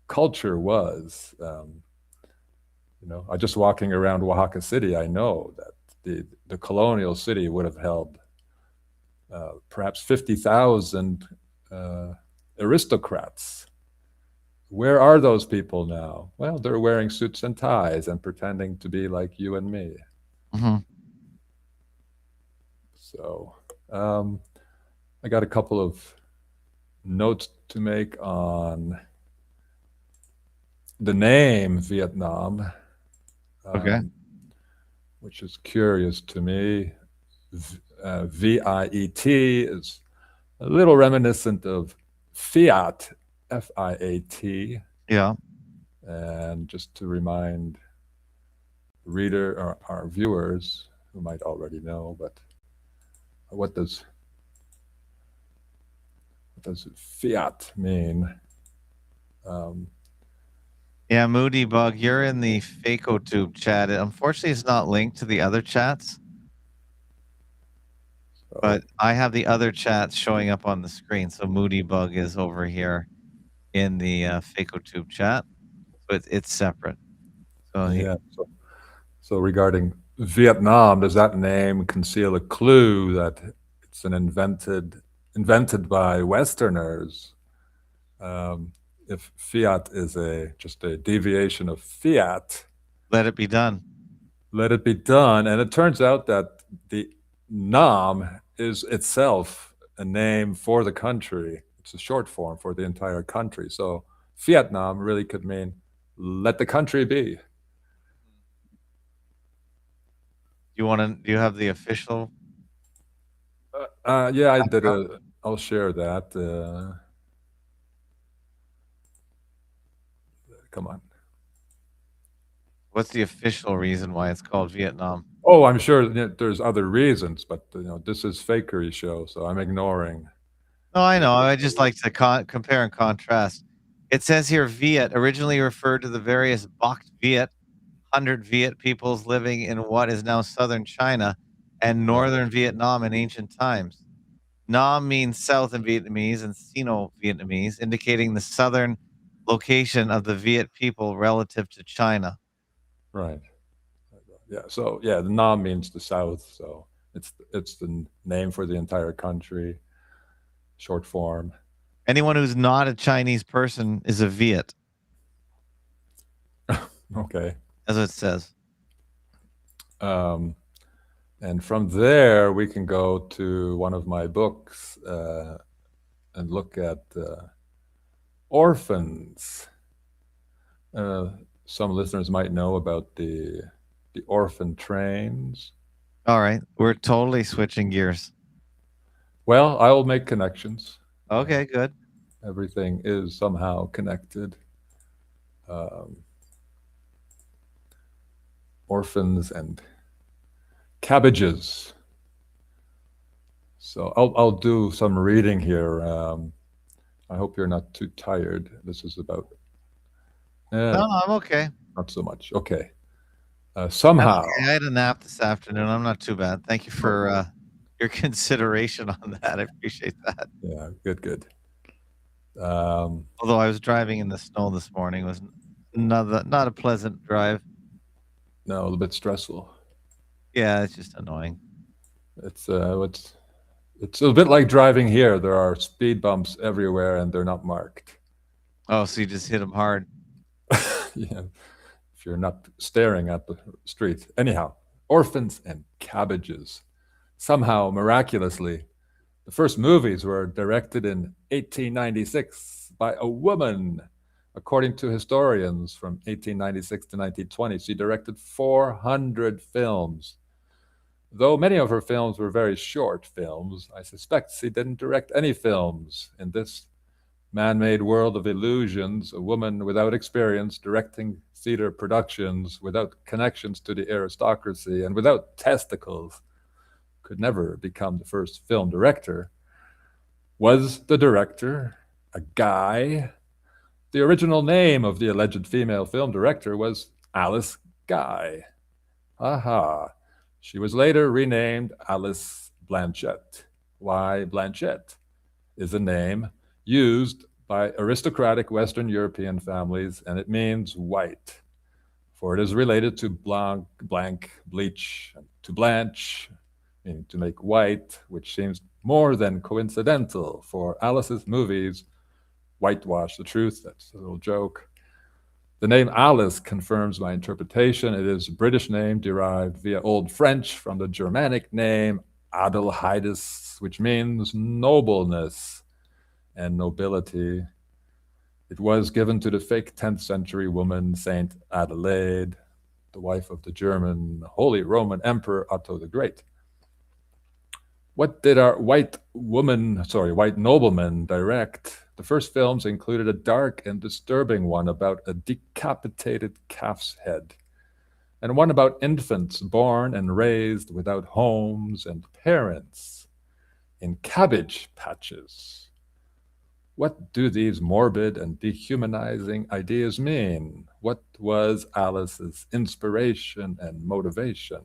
culture was. I just walking around Oaxaca City, I know that the colonial city would have held perhaps 50,000 aristocrats. Where are those people now? Well, they're wearing suits and ties and pretending to be like you and me. Mm-hmm. So I got a couple of notes to make on the name Vietnam. Okay. Which is curious to me. VIET is a little reminiscent of fiat, FIAT. Yeah. And just to remind reader or our viewers who might already know, but what does fiat mean? Yeah, Moody Bug, you're in the FAK1233-POF-Land chat. Unfortunately, it's not linked to the other chats, but I have the other chats showing up on the screen. So Moody Bug is over here in the FAK1233-POF-Land chat, but it's separate. So yeah. So regarding Vietnam, does that name conceal a clue that it's an invented by Westerners? If fiat is just a deviation of fiat, let it be done. Let it be done. And it turns out that the Nam is itself a name for the country. It's a short form for the entire country. So Vietnam really could mean let the country be. Do you have the official? Yeah, I did. I'll share that. Come on. What's the official reason why it's called Vietnam? Oh, I'm sure there's other reasons, but this is fakery show, so I'm ignoring. Oh, I know. I just like to compare and contrast. It says here Viet originally referred to the various Bacht Viet, 100 Viet peoples living in what is now southern China and northern Vietnam in ancient times. Nam means south in Vietnamese and Sino Vietnamese, indicating the southern location of the Viet people relative to China. Right. Yeah. So yeah, the Nam means the south. So it's the name for the entire country, short form. Anyone who's not a Chinese person is a Viet, Okay. as it says. And from there, we can go to one of my books and look at Orphans. Some listeners might know about the orphan trains. All right. We're totally switching gears. Well, I will make connections. Okay, good. Everything is somehow connected. Orphans and cabbages. So I'll do some reading here. I hope you're not too tired. This is about. No, I'm okay. Not so much. Okay. Somehow. I had a nap this afternoon. I'm not too bad. Thank you for your consideration on that. I appreciate that. Yeah, good. Although I was driving in the snow this morning, it was not a pleasant drive. No, a little bit stressful. Yeah, it's just annoying. It's a bit like driving here. There are speed bumps everywhere, and they're not marked. Oh, so you just hit them hard. Yeah, if you're not staring at the street. Anyhow, Orphans and Cabbages. Somehow, miraculously, the first movies were directed in 1896 by a woman. According to historians, from 1896 to 1920, she directed 400 films. Though many of her films were very short films, I suspect she didn't direct any films. In this man-made world of illusions, a woman without experience directing theater productions, without connections to the aristocracy, and without testicles, could never become the first film director. Was the director a guy? The original name of the alleged female film director was Alice Guy. Aha. She was later renamed Alice Blanchett. Why Blanchett is a name used by aristocratic Western European families, and it means white, for it is related to blanc, bleach, to blanch, meaning to make white, which seems more than coincidental, for Alice's movies whitewash the truth. That's a little joke. The name Alice confirms my interpretation. It is a British name derived via Old French from the Germanic name Adelheidis, which means nobleness and nobility. It was given to the fake 10th century woman, Saint Adelaide, the wife of the German Holy Roman Emperor Otto the Great. What did our white noblemen direct? The first films included a dark and disturbing one about a decapitated calf's head, and one about infants born and raised without homes and parents in cabbage patches. What do these morbid and dehumanizing ideas mean? What was Alice's inspiration and motivation?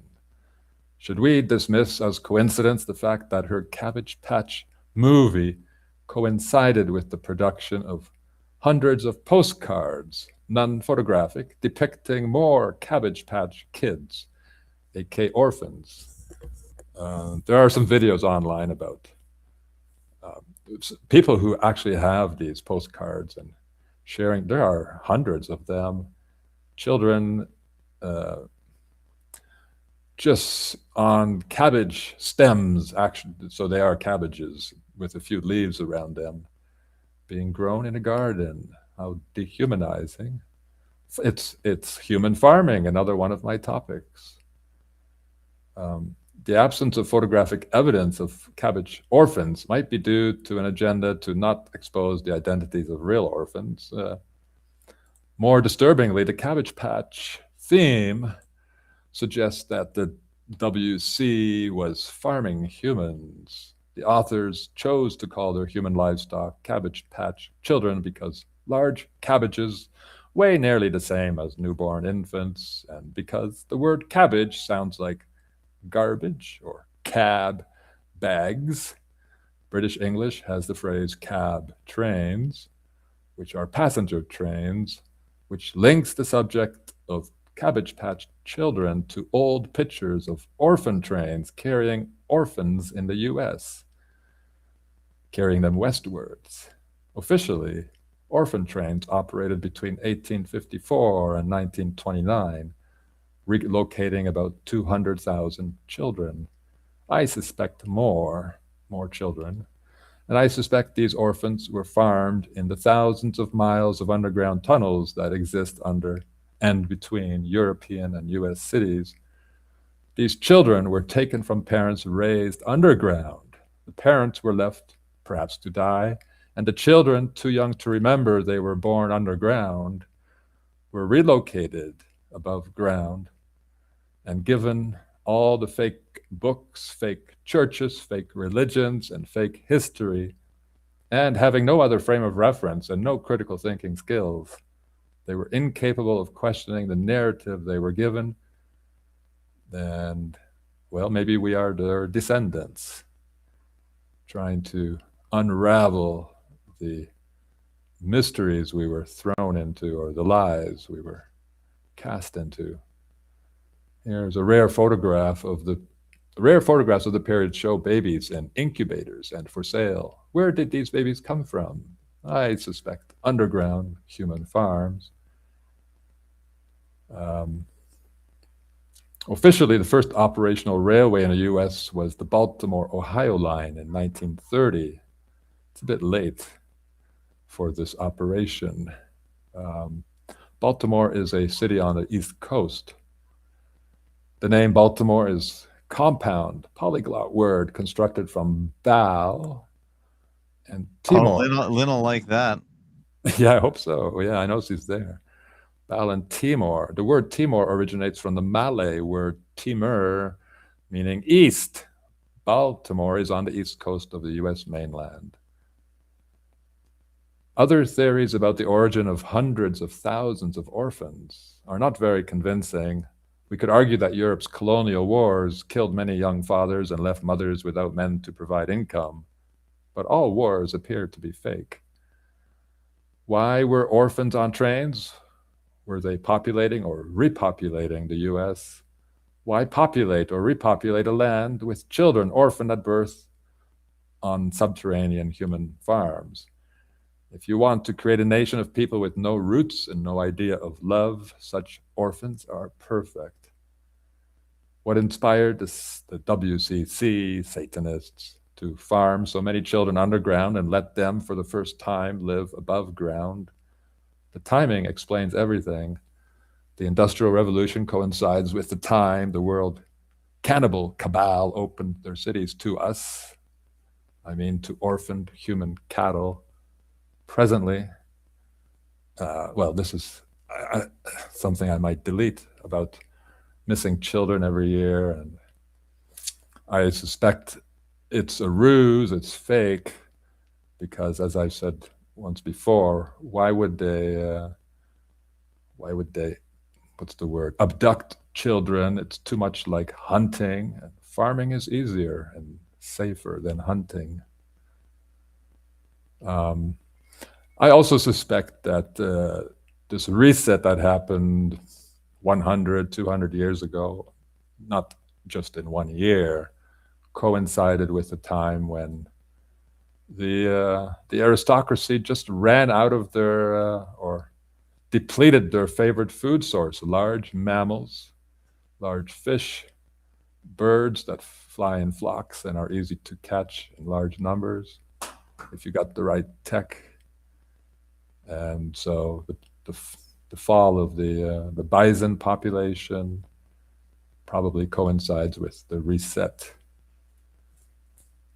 Should we dismiss as coincidence the fact that her Cabbage Patch movie coincided with the production of hundreds of postcards, none photographic, depicting more Cabbage Patch kids, aka orphans? There are some videos online about people who actually have these postcards and sharing. There are hundreds of them. Children just on cabbage stems, actually, so they are cabbages with a few leaves around them, being grown in a garden. How dehumanizing. It's human farming, another one of my topics. The absence of photographic evidence of cabbage orphans might be due to an agenda to not expose the identities of real orphans. More disturbingly, the Cabbage Patch theme suggests that the WC was farming humans. The The authors chose to call their human livestock cabbage patch children because large cabbages weigh nearly the same as newborn infants, and because the word cabbage sounds like garbage or cab bags. British English has the phrase cab trains, which are passenger trains, which links the subject of Cabbage Patch children to old pictures of orphan trains carrying orphans in the US, carrying them westwards. Officially, orphan trains operated between 1854 and 1929, relocating about 200,000 children. I suspect more children. And I suspect these orphans were farmed in the thousands of miles of underground tunnels that exist under and between European and US cities. These children were taken from parents raised underground. The parents were left, perhaps to die, and the children, too young to remember they were born underground, were relocated above ground and given all the fake books, fake churches, fake religions, and fake history, and having no other frame of reference and no critical thinking skills. They were incapable of questioning the narrative they were given, and, well, maybe we are their descendants, trying to unravel the mysteries we were thrown into or the lies we were cast into. Here's a rare photograph of the rare photographs of the period show babies in incubators and for sale. Where did these babies come from? I suspect underground human farms. Officially, the first operational railway in the US was the Baltimore, Ohio line in 1930. It's a bit late for this operation. Baltimore is a city on the East Coast. The name Baltimore is compound, polyglot word constructed from Bal and Timor. Oh, Lynn will like that. Yeah, I hope so. Yeah, I know she's there. Bal and Timor. The word Timor originates from the Malay word Timur, meaning east. Baltimore is on the east coast of the US mainland. Other theories about the origin of hundreds of thousands of orphans are not very convincing. We could argue that Europe's colonial wars killed many young fathers and left mothers without men to provide income. But all wars appear to be fake. Why were orphans on trains? Were they populating or repopulating the US? Why populate or repopulate a land with children orphaned at birth on subterranean human farms? If you want to create a nation of people with no roots and no idea of love, such orphans are perfect. What inspired the WCC Satanists to farm so many children underground and let them, for the first time, live above ground? The timing explains everything. The Industrial Revolution coincides with the time the world cannibal cabal opened their cities to us. I mean, to orphaned human cattle. Presently, well, this is something I might delete about missing children every year, and I suspect it's a ruse, it's fake, because as I said once before, why would they, what's the word, abduct children? It's too much like hunting, and farming is easier and safer than hunting. I also suspect that this reset that happened 100, 200 years ago, not just in 1 year, coincided with a time when the aristocracy just ran out of their, or depleted their favorite food source, large mammals, large fish, birds that fly in flocks and are easy to catch in large numbers if you got the right tech. And so the fall of the bison population probably coincides with the reset,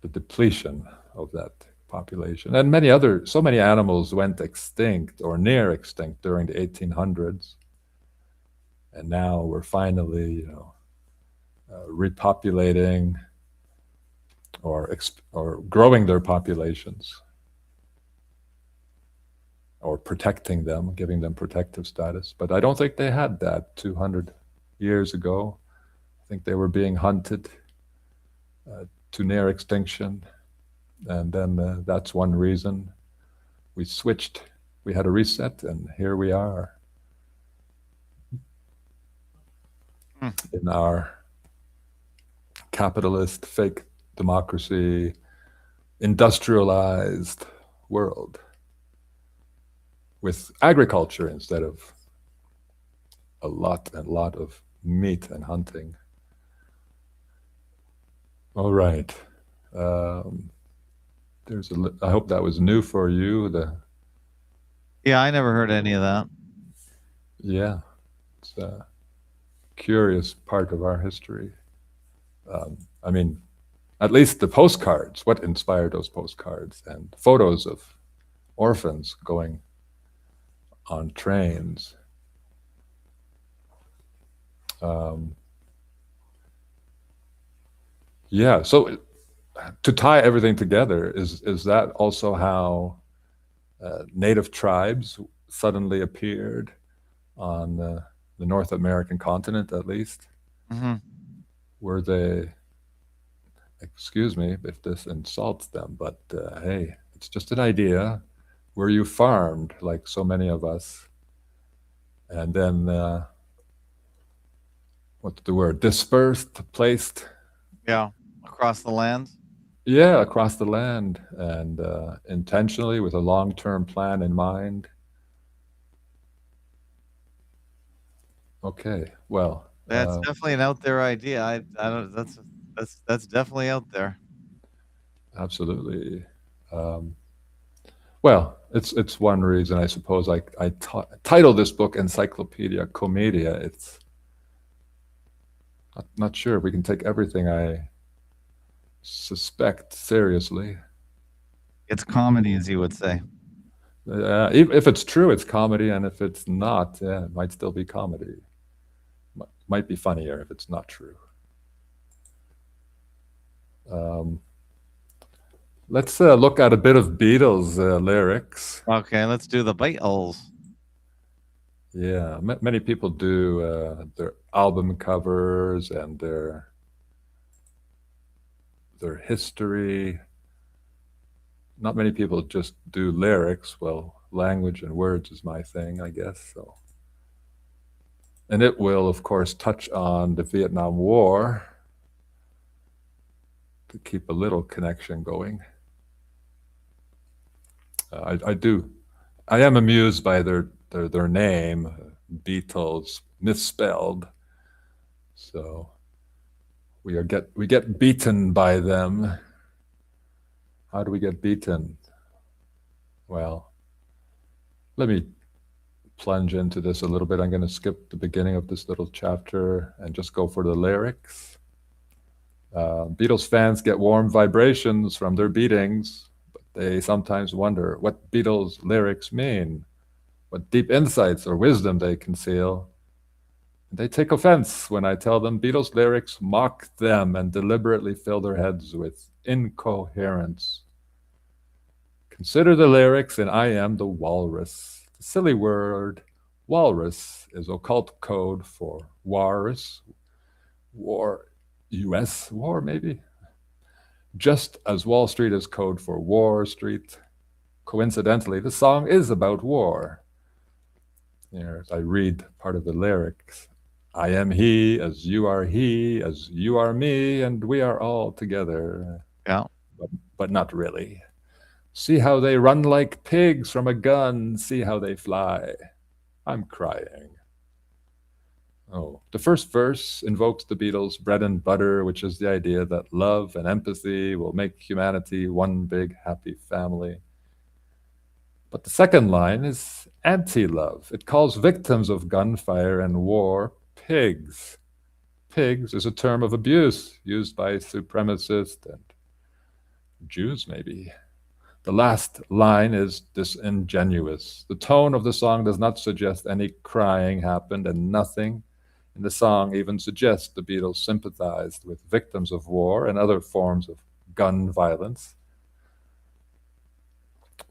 the depletion of that population. And so many animals went extinct or near extinct during the 1800s. And now we're finally, repopulating or growing their populations, or protecting them, giving them protective status. But I don't think they had that 200 years ago. I think they were being hunted to near extinction. And then that's one reason we switched. We had a reset, and here we are in our capitalist, fake democracy, industrialized world with agriculture instead of a lot of meat and hunting. All right. I hope that was new for you. Yeah, I never heard any of that. Yeah, it's a curious part of our history. I mean, at least the postcards, what inspired those postcards, and photos of orphans going on trains. Yeah, so to tie everything together, is that also how native tribes suddenly appeared on the North American continent, at least? Mm-hmm. Were they, excuse me if this insults them, but hey, it's just an idea. Were you farmed like so many of us? And then, what's the word? Dispersed, placed? Yeah, across the lands. Yeah, across the land, and intentionally with a long-term plan in mind. Okay, well, That's definitely an out there idea. I don't. That's definitely out there. absolutely. Well, it's one reason, I suppose. I titled this book Encyclopedia Comedia. It's not sure if we can take everything I suspect seriously. It's comedy, as you would say. If it's true, it's comedy, and if it's not, yeah, it might still be comedy. Might be funnier if it's not true. Let's look at a bit of Beatles lyrics. Okay, let's do the Beatles. Yeah, many people do their album covers and their history. Not many people just do lyrics. Well, language and words is my thing, I guess. So, and it will, of course, touch on the Vietnam War to keep a little connection going. I am amused by their name, Beatles, misspelled. So we get beaten by them. How do we get beaten? Well, let me plunge into this a little bit. I'm going to skip the beginning of this little chapter and just go for the lyrics. Beatles fans get warm vibrations from their beatings, but they sometimes wonder what Beatles lyrics mean, what deep insights or wisdom they conceal. They take offense when I tell them Beatles lyrics mock them and deliberately fill their heads with incoherence. Consider the lyrics in I Am the Walrus. The silly word walrus is occult code for walrus, war, US war maybe. Just as Wall Street is code for War Street. Coincidentally, the song is about war. Here, I read part of the lyrics. I am he, as you are me, and we are all together. Yeah. But not really. See how they run like pigs from a gun. See how they fly. I'm crying. Oh, the first verse invokes the Beatles' bread and butter, which is the idea that love and empathy will make humanity one big happy family. But the second line is anti-love. It calls victims of gunfire and war pigs. Pigs is a term of abuse used by supremacists and Jews, maybe. The last line is disingenuous. The tone of the song does not suggest any crying happened, and nothing in the song even suggests the Beatles sympathized with victims of war and other forms of gun violence,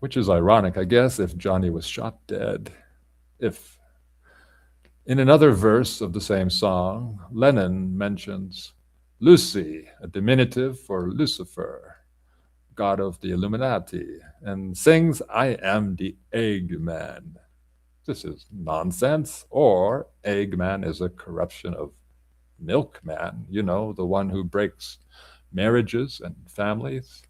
which is ironic, I guess, if Johnny was shot dead. If in another verse of the same song, Lennon mentions Lucy, a diminutive for Lucifer, god of the Illuminati, and sings, "I am the Eggman." This is nonsense. Or Eggman is a corruption of Milkman, you know, the one who breaks marriages and families.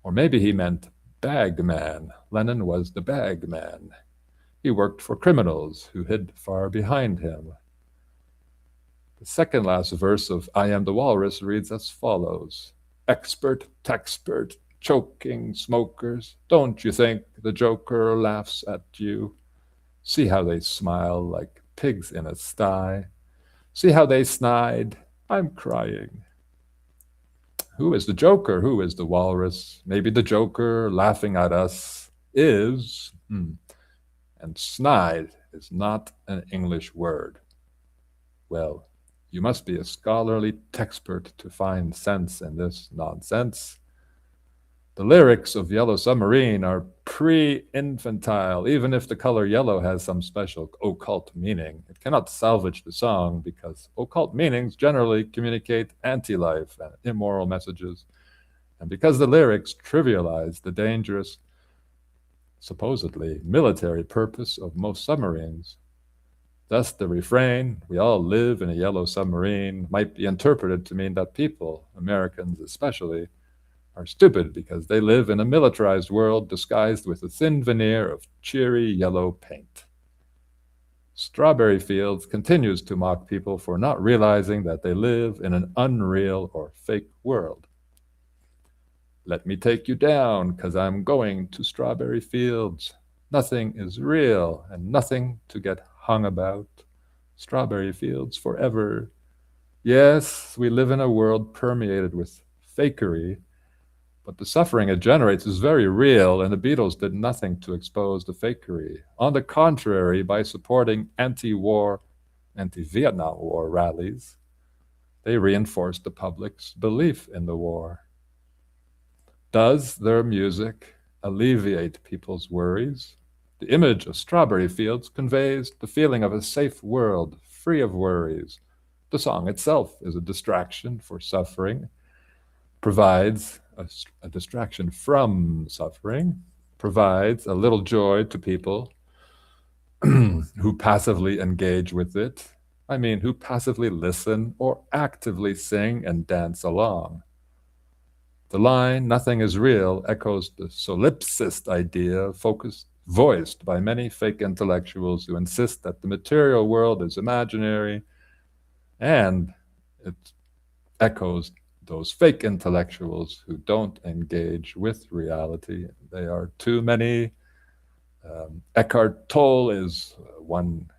Or maybe he meant Bagman. Lennon was the Bagman. He worked for criminals who hid far behind him. The second last verse of I Am the Walrus reads as follows. Expert, texpert, choking smokers, don't you think the Joker laughs at you? See how they smile like pigs in a sty. See how they snide. I'm crying. Who is the Joker? Who is the walrus? Maybe the Joker laughing at us is... And snide is not an English word. Well, you must be a scholarly texpert to find sense in this nonsense. The lyrics of Yellow Submarine are pre-infantile, even if the color yellow has some special occult meaning. It cannot salvage the song because occult meanings generally communicate anti-life and immoral messages, and because the lyrics trivialize the dangerous, supposedly military purpose of most submarines. Thus, the refrain, "We all live in a yellow submarine," might be interpreted to mean that people, Americans especially, are stupid because they live in a militarized world disguised with a thin veneer of cheery yellow paint. Strawberry Fields continues to mock people for not realizing that they live in an unreal or fake world. Let me take you down, 'cause I'm going to Strawberry Fields. Nothing is real and nothing to get hung about. Strawberry Fields forever. Yes, we live in a world permeated with fakery, but the suffering it generates is very real, and the Beatles did nothing to expose the fakery. On the contrary, by supporting anti-war, anti-Vietnam War rallies, they reinforced the public's belief in the war. Does their music alleviate people's worries? The image of Strawberry Fields conveys the feeling of a safe world, free of worries. The song itself is a distraction for suffering, provides a distraction from suffering, provides a little joy to people who passively engage with it. I mean, who passively listen or actively sing and dance along. The line, "Nothing is real," echoes the solipsist idea voiced by many fake intellectuals who insist that the material world is imaginary, and it echoes those fake intellectuals who don't engage with reality. They are too many. Eckhart Tolle is one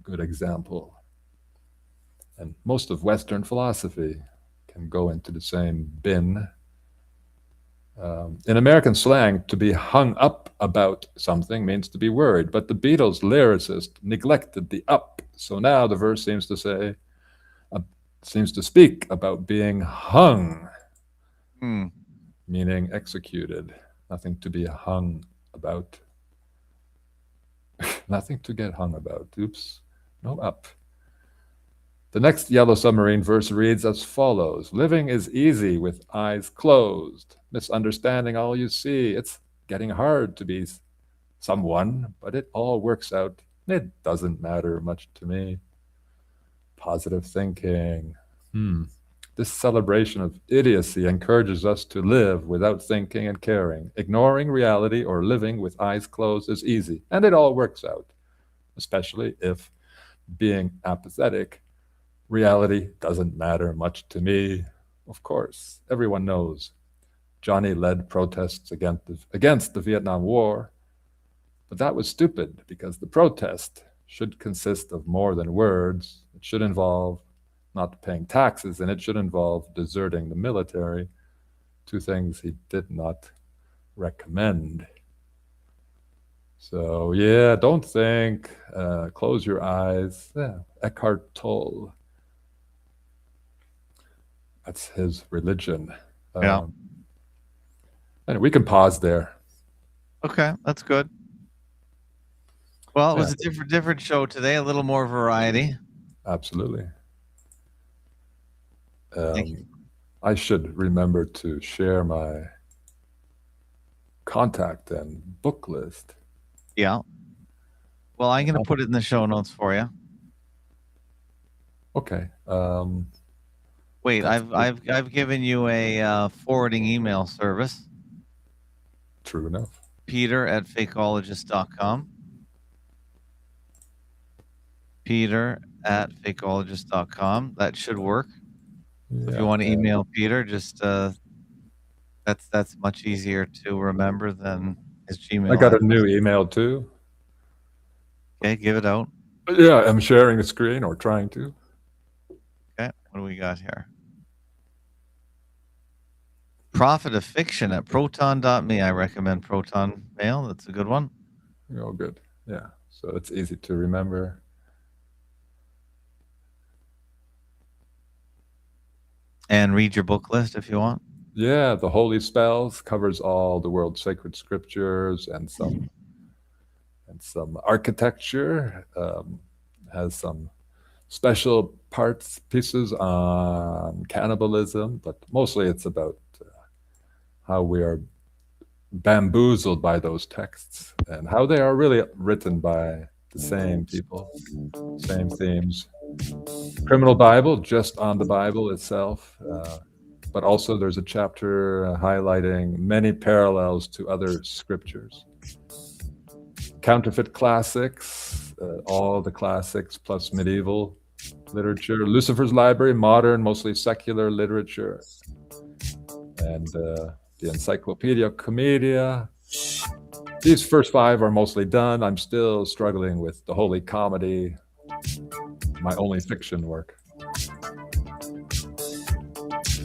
good example. And most of Western philosophy can go into the same bin. In American slang, to be hung up about something means to be worried, but the Beatles lyricist neglected the up. So now the verse seems to speak about being hung, meaning executed. Nothing to be hung about. Nothing to get hung about. Oops, no up. The next Yellow Submarine verse reads as follows. Living is easy with eyes closed, misunderstanding all you see. It's getting hard to be someone, but it all works out. It doesn't matter much to me. Positive thinking. This celebration of idiocy encourages us to live without thinking and caring. Ignoring reality or living with eyes closed is easy, and it all works out, especially if being apathetic. Reality doesn't matter much to me. Of course, everyone knows Johnny led protests against the Vietnam War, but that was stupid because the protest should consist of more than words. It should involve not paying taxes, and it should involve deserting the military, two things he did not recommend. So yeah, don't think, close your eyes. Yeah, Eckhart Tolle. That's his religion. Yeah. And we can pause there. Okay, that's good. Well, it was Yeah. a different show today, a little more variety. Absolutely. Thank you. I should remember to share my contact and book list. Yeah. Well, I'm going to put it in the show notes for you. Okay. Wait, That's I've given you a forwarding email service. True enough. Peter@fakeologist.com. Peter@fakeologist.com. That should work. If you want to email Peter, just that's much easier to remember than his Gmail. I got a address. new email too. Okay, give it out. Yeah, I'm sharing a screen or trying to. Okay, what do we got here? Prophet of Fiction at proton.me. I recommend Proton Mail. That's a good one. Oh, good. Yeah. So it's easy to remember. And read your book list if you want. Yeah, the Holy Spells covers all the world's sacred scriptures and some architecture. Has some special pieces on cannibalism, but mostly it's about how we are bamboozled by those texts and how they are really written by the same people, same themes. Criminal Bible, just on the Bible itself, but also there's a chapter highlighting many parallels to other scriptures. Counterfeit classics, all the classics plus medieval literature. Lucifer's Library, modern, mostly secular literature. And the Encyclopedia Commedia. These first 5 are mostly done. I'm still struggling with the Holy Comedy, my only fiction work.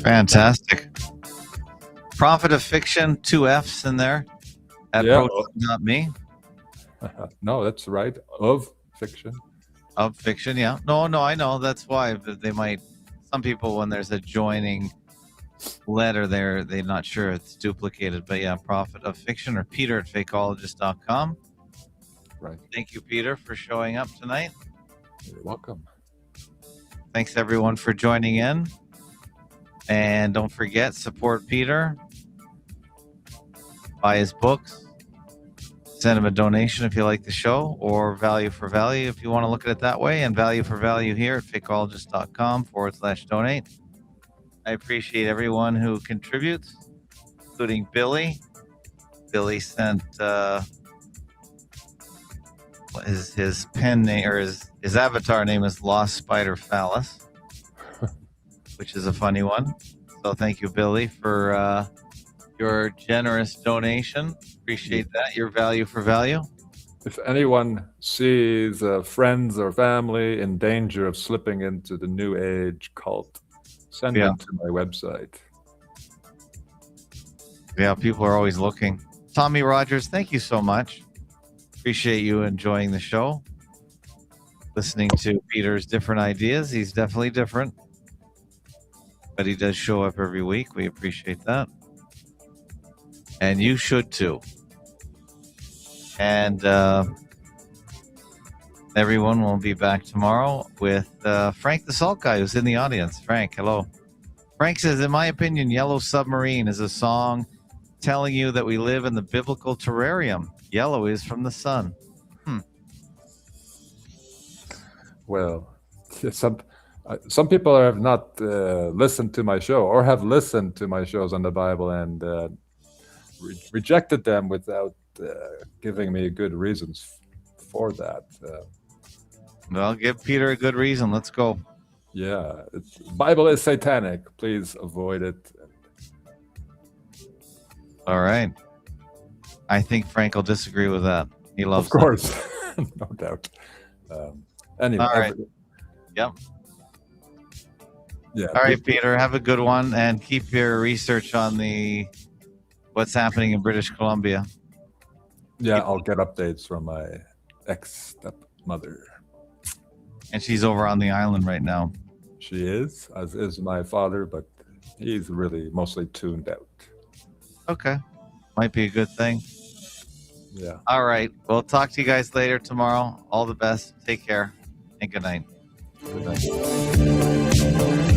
Fantastic. Prophet of Fiction, 2 F's in there at proton.me. No, that's right. Of fiction. Of fiction, yeah. No, I know. That's why they might. Some people, when there's a joining letter there, they're not sure it's duplicated. But yeah, Prophet of Fiction or Peter@fakeologist.com. Right. Thank you, Peter, for showing up tonight. You're welcome. Thanks, everyone, for joining in. And don't forget, support Peter. Buy his books. Send him a donation if you like the show, or value for value if you want to look at it that way. And value for value here at fakeologist.com/donate. I appreciate everyone who contributes, including Billy. Billy sent his pen name, or his avatar name is Lost Spider Phallus, which is a funny one. So thank you, Billy, for your generous donation. Appreciate that. Your value for value. If anyone sees friends or family in danger of slipping into the New Age cult, send them to my website. Yeah, people are always looking. Tommy Rogers, thank you so much. Appreciate you enjoying the show. Listening to Peter's different ideas. He's definitely different, but he does show up every week. We appreciate that. And you should too. And everyone will be back tomorrow with Frank the Salt Guy, who's in the audience. Frank, hello. Frank says, in my opinion, Yellow Submarine is a song telling you that we live in the biblical terrarium. Yellow is from the sun. Well, some people have not listened to my show or have listened to my shows on the Bible and rejected them without giving me good reasons for that. Well, give Peter a good reason. Let's go. Yeah, Bible is satanic. Please avoid it. All right. I think Frank will disagree with that. He loves Of course. No doubt. Anyway. All right. Yep. Yeah. All right, Peter, have a good one, and keep your research on what's happening in British Columbia. Yeah, I'll get updates from my ex-stepmother. And she's over on the island right now. She is, as is my father, but he's really mostly tuned out. Okay. Might be a good thing. Yeah. All right. We'll talk to you guys later tomorrow. All the best. Take care and good night. Good night.